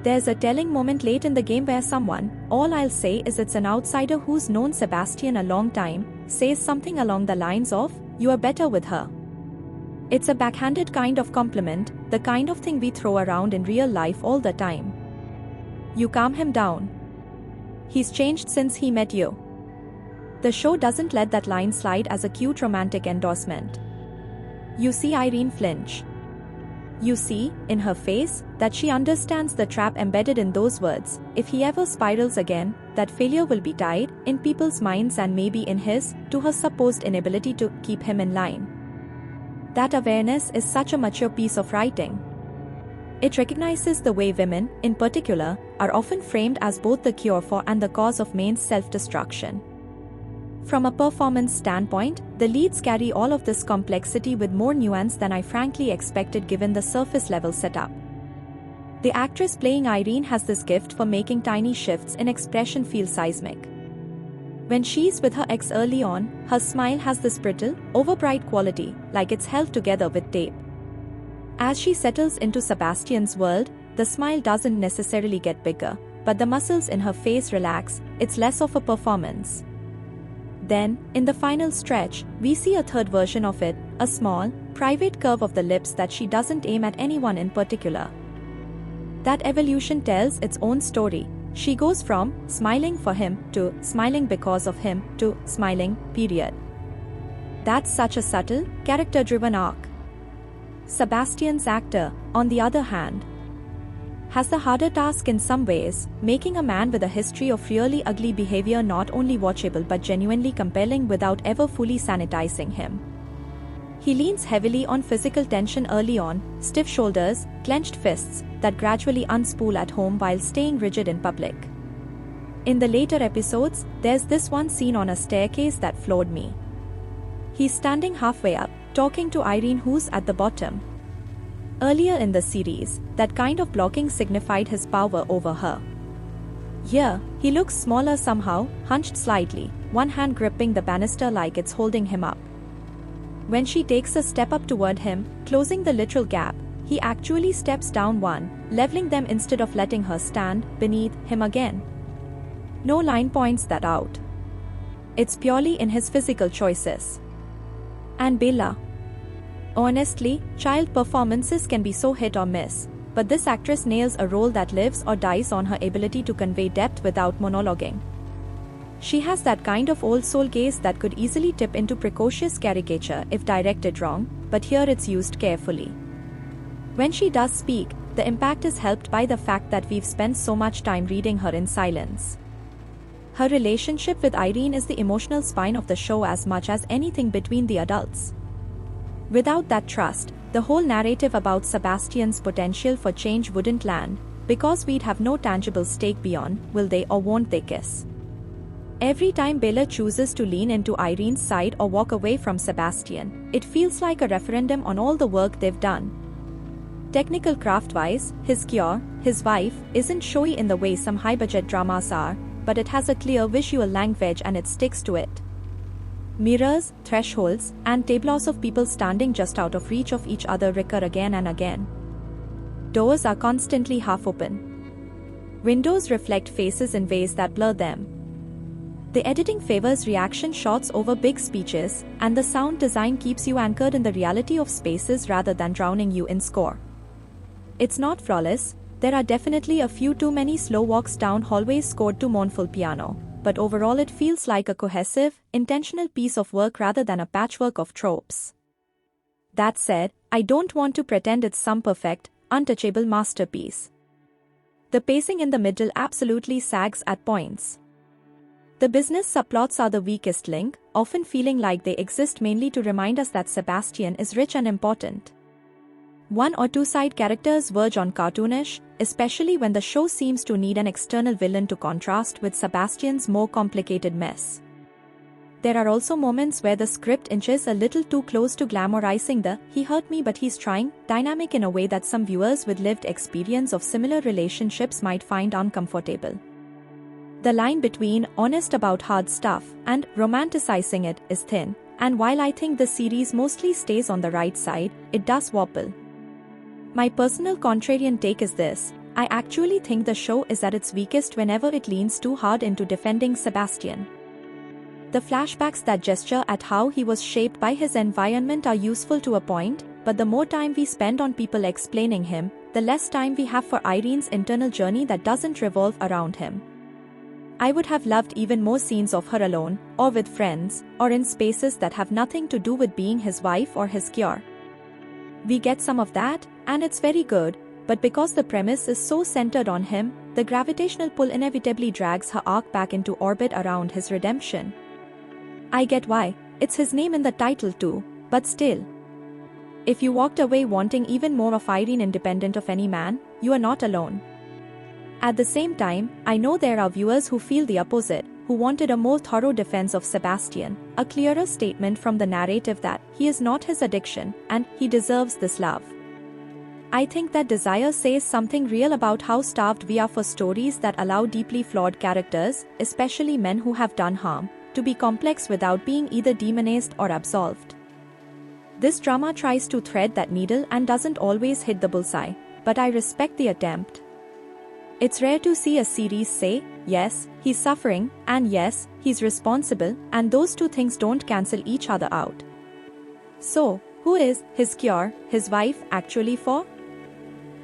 There's a telling moment late in the game where someone, all I'll say is it's an outsider who's known Sebastian a long time, says something along the lines of, "You are better with her." It's a backhanded kind of compliment, the kind of thing we throw around in real life all the time. You calm him down. He's changed since he met you. The show doesn't let that line slide as a cute romantic endorsement. You see Irene flinch. You see, in her face, that she understands the trap embedded in those words. If he ever spirals again, that failure will be tied, in people's minds and maybe in his, to her supposed inability to keep him in line. That awareness is such a mature piece of writing. It recognizes the way women, in particular, are often framed as both the cure for and the cause of men's self-destruction. From a performance standpoint, the leads carry all of this complexity with more nuance than I frankly expected given the surface-level setup. The actress playing Irene has this gift for making tiny shifts in expression feel seismic. When she's with her ex early on, her smile has this brittle, overbright quality, like it's held together with tape. As she settles into Sebastian's world, the smile doesn't necessarily get bigger, but the muscles in her face relax, it's less of a performance. Then, in the final stretch, we see a third version of it, a small, private curve of the lips that she doesn't aim at anyone in particular. That evolution tells its own story. She goes from smiling for him to smiling because of him to smiling, period. That's such a subtle, character-driven arc. Sebastian's actor, on the other hand, has the harder task in some ways, making a man with a history of really ugly behavior not only watchable but genuinely compelling without ever fully sanitizing him. He leans heavily on physical tension early on, stiff shoulders, clenched fists that gradually unspool at home while staying rigid in public. In the later episodes, there's this one scene on a staircase that floored me. He's standing halfway up, talking to Irene who's at the bottom. Earlier in the series, that kind of blocking signified his power over her. Here, he looks smaller somehow, hunched slightly, one hand gripping the banister like it's holding him up. When she takes a step up toward him, closing the literal gap, he actually steps down one, leveling them instead of letting her stand beneath him again. No line points that out. It's purely in his physical choices. And Bella. Honestly, child performances can be so hit or miss, but this actress nails a role that lives or dies on her ability to convey depth without monologuing. She has that kind of old soul gaze that could easily tip into precocious caricature if directed wrong, but here it's used carefully. When she does speak, the impact is helped by the fact that we've spent so much time reading her in silence. Her relationship with Irene is the emotional spine of the show as much as anything between the adults. Without that trust, the whole narrative about Sebastian's potential for change wouldn't land, because we'd have no tangible stake beyond, will they or won't they kiss. Every time Bella chooses to lean into Irene's side or walk away from Sebastian, it feels like a referendum on all the work they've done. Technical craft-wise, his cure, his wife, isn't showy in the way some high-budget dramas are, but it has a clear visual language and it sticks to it. Mirrors, thresholds, and tableaus of people standing just out of reach of each other recur again and again. Doors are constantly half open. Windows reflect faces in ways that blur them. The editing favors reaction shots over big speeches, and the sound design keeps you anchored in the reality of spaces rather than drowning you in score. It's not flawless, there are definitely a few too many slow walks down hallways scored to mournful piano, but overall it feels like a cohesive, intentional piece of work rather than a patchwork of tropes. That said, I don't want to pretend it's some perfect, untouchable masterpiece. The pacing in the middle absolutely sags at points. The business subplots are the weakest link, often feeling like they exist mainly to remind us that Sebastian is rich and important. One or two side characters verge on cartoonish, especially when the show seems to need an external villain to contrast with Sebastian's more complicated mess. There are also moments where the script inches a little too close to glamorizing the "he hurt me but he's trying" dynamic in a way that some viewers with lived experience of similar relationships might find uncomfortable. The line between honest about hard stuff and romanticizing it is thin, and while I think the series mostly stays on the right side, it does wobble. My personal contrarian take is this: I actually think the show is at its weakest whenever it leans too hard into defending Sebastian. The flashbacks that gesture at how he was shaped by his environment are useful to a point, but the more time we spend on people explaining him, the less time we have for Irene's internal journey that doesn't revolve around him. I would have loved even more scenes of her alone, or with friends, or in spaces that have nothing to do with being his wife or his cure. We get some of that, and it's very good, but because the premise is so centered on him, the gravitational pull inevitably drags her arc back into orbit around his redemption. I get why, it's his name in the title too, but still. If you walked away wanting even more of Irene independent of any man, you are not alone. At the same time, I know there are viewers who feel the opposite, who wanted a more thorough defense of Sebastian, a clearer statement from the narrative that he is not his addiction and he deserves this love. I think that desire says something real about how starved we are for stories that allow deeply flawed characters, especially men who have done harm, to be complex without being either demonized or absolved. This drama tries to thread that needle and doesn't always hit the bullseye, but I respect the attempt. It's rare to see a series say, yes, he's suffering, and yes, he's responsible, and those two things don't cancel each other out. So, who is his cure, his wife, actually for?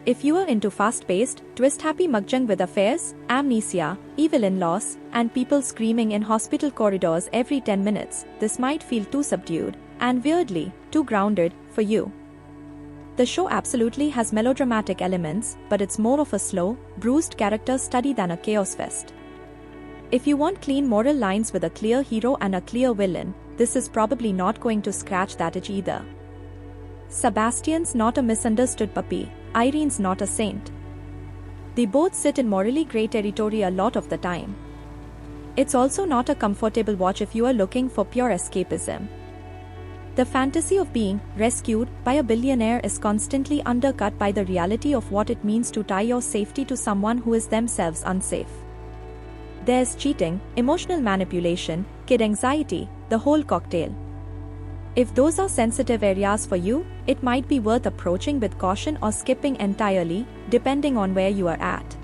If you are into fast-paced, twist-happy mukbang with affairs, amnesia, evil in-laws, and people screaming in hospital corridors every 10 minutes, this might feel too subdued, and weirdly, too grounded, for you. The show absolutely has melodramatic elements, but it's more of a slow, bruised character study than a chaos fest. If you want clean moral lines with a clear hero and a clear villain, this is probably not going to scratch that itch either. Sebastian's not a misunderstood puppy, Irene's not a saint. They both sit in morally grey territory a lot of the time. It's also not a comfortable watch if you are looking for pure escapism. The fantasy of being rescued by a billionaire is constantly undercut by the reality of what it means to tie your safety to someone who is themselves unsafe. There's cheating, emotional manipulation, kid anxiety, the whole cocktail. If those are sensitive areas for you, it might be worth approaching with caution or skipping entirely, depending on where you are at.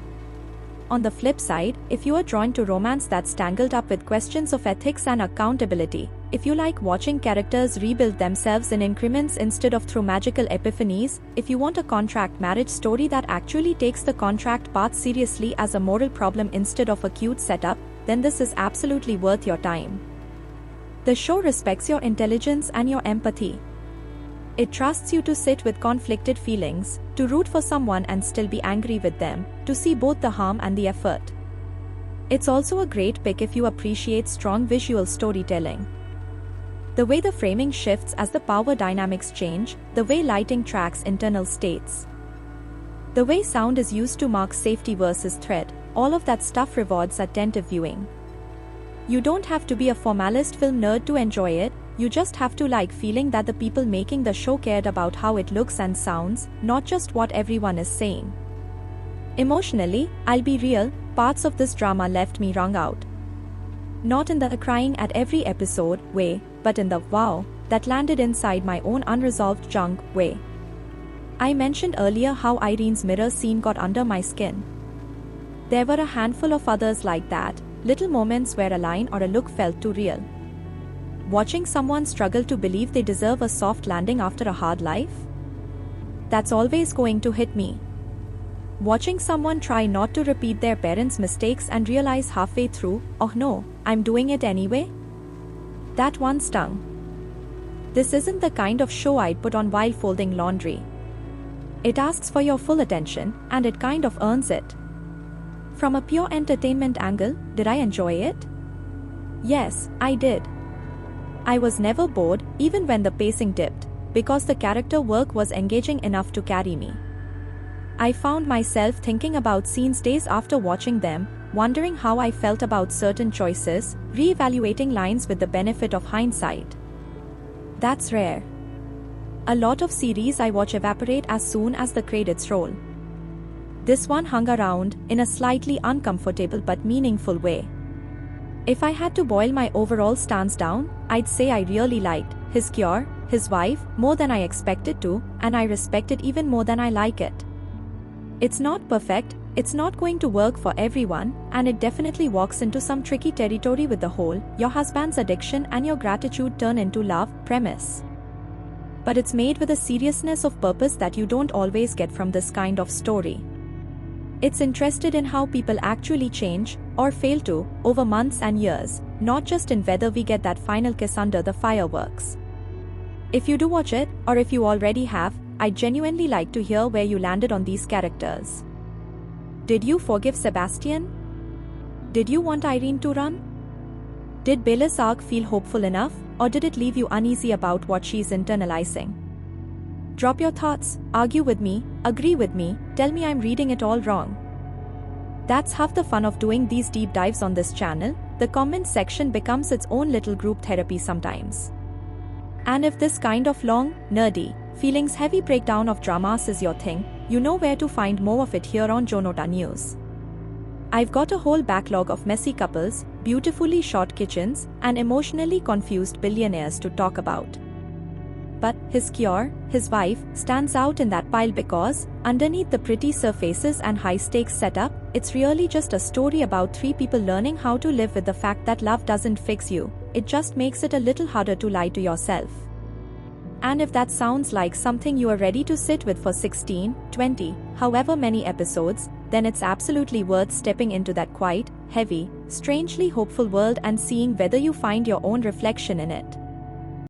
On the flip side, if you are drawn to romance that's tangled up with questions of ethics and accountability, if you like watching characters rebuild themselves in increments instead of through magical epiphanies, if you want a contract marriage story that actually takes the contract part seriously as a moral problem instead of a cute setup, then this is absolutely worth your time. The show respects your intelligence and your empathy. It trusts you to sit with conflicted feelings, to root for someone and still be angry with them, to see both the harm and the effort. It's also a great pick if you appreciate strong visual storytelling. The way the framing shifts as the power dynamics change, the way lighting tracks internal states, the way sound is used to mark safety versus threat, all of that stuff rewards attentive viewing. You don't have to be a formalist film nerd to enjoy it, you just have to like feeling that the people making the show cared about how it looks and sounds, not just what everyone is saying. Emotionally, I'll be real, parts of this drama left me wrung out. Not in the crying at every episode way, but in the wow that landed inside my own unresolved junk way. I mentioned earlier how Irene's mirror scene got under my skin. There were a handful of others like that, little moments where a line or a look felt too real. Watching someone struggle to believe they deserve a soft landing after a hard life? That's always going to hit me. Watching someone try not to repeat their parents' mistakes and realize halfway through, oh no, I'm doing it anyway? That one stung. This isn't the kind of show I'd put on while folding laundry. It asks for your full attention, and it kind of earns it. From a pure entertainment angle, did I enjoy it? Yes, I did. I was never bored, even when the pacing dipped, because the character work was engaging enough to carry me. I found myself thinking about scenes days after watching them, wondering how I felt about certain choices, re-evaluating lines with the benefit of hindsight. That's rare. A lot of series I watch evaporate as soon as the credits roll. This one hung around, in a slightly uncomfortable but meaningful way. If I had to boil my overall stance down, I'd say I really liked his cure, his wife, more than I expected to, and I respect it even more than I like it. It's not perfect, it's not going to work for everyone, and it definitely walks into some tricky territory with the whole, your husband's addiction and your gratitude turn into love, premise. But it's made with a seriousness of purpose that you don't always get from this kind of story. It's interested in how people actually change, or fail to, over months and years, not just in whether we get that final kiss under the fireworks. If you do watch it, or if you already have, I'd genuinely like to hear where you landed on these characters. Did you forgive Sebastian? Did you want Irene to run? Did Bella's arc feel hopeful enough, or did it leave you uneasy about what she's internalizing? Drop your thoughts, argue with me, agree with me, tell me I'm reading it all wrong. That's half the fun of doing these deep dives on this channel, the comment section becomes its own little group therapy sometimes. And if this kind of long, nerdy, feelings-heavy breakdown of dramas is your thing, you know where to find more of it here on Jonota News. I've got a whole backlog of messy couples, beautifully shot kitchens, and emotionally confused billionaires to talk about. But his cure, his wife, stands out in that pile because, underneath the pretty surfaces and high-stakes setup, it's really just a story about three people learning how to live with the fact that love doesn't fix you, it just makes it a little harder to lie to yourself. And if that sounds like something you are ready to sit with for 16, 20, however many episodes, then it's absolutely worth stepping into that quiet, heavy, strangely hopeful world and seeing whether you find your own reflection in it.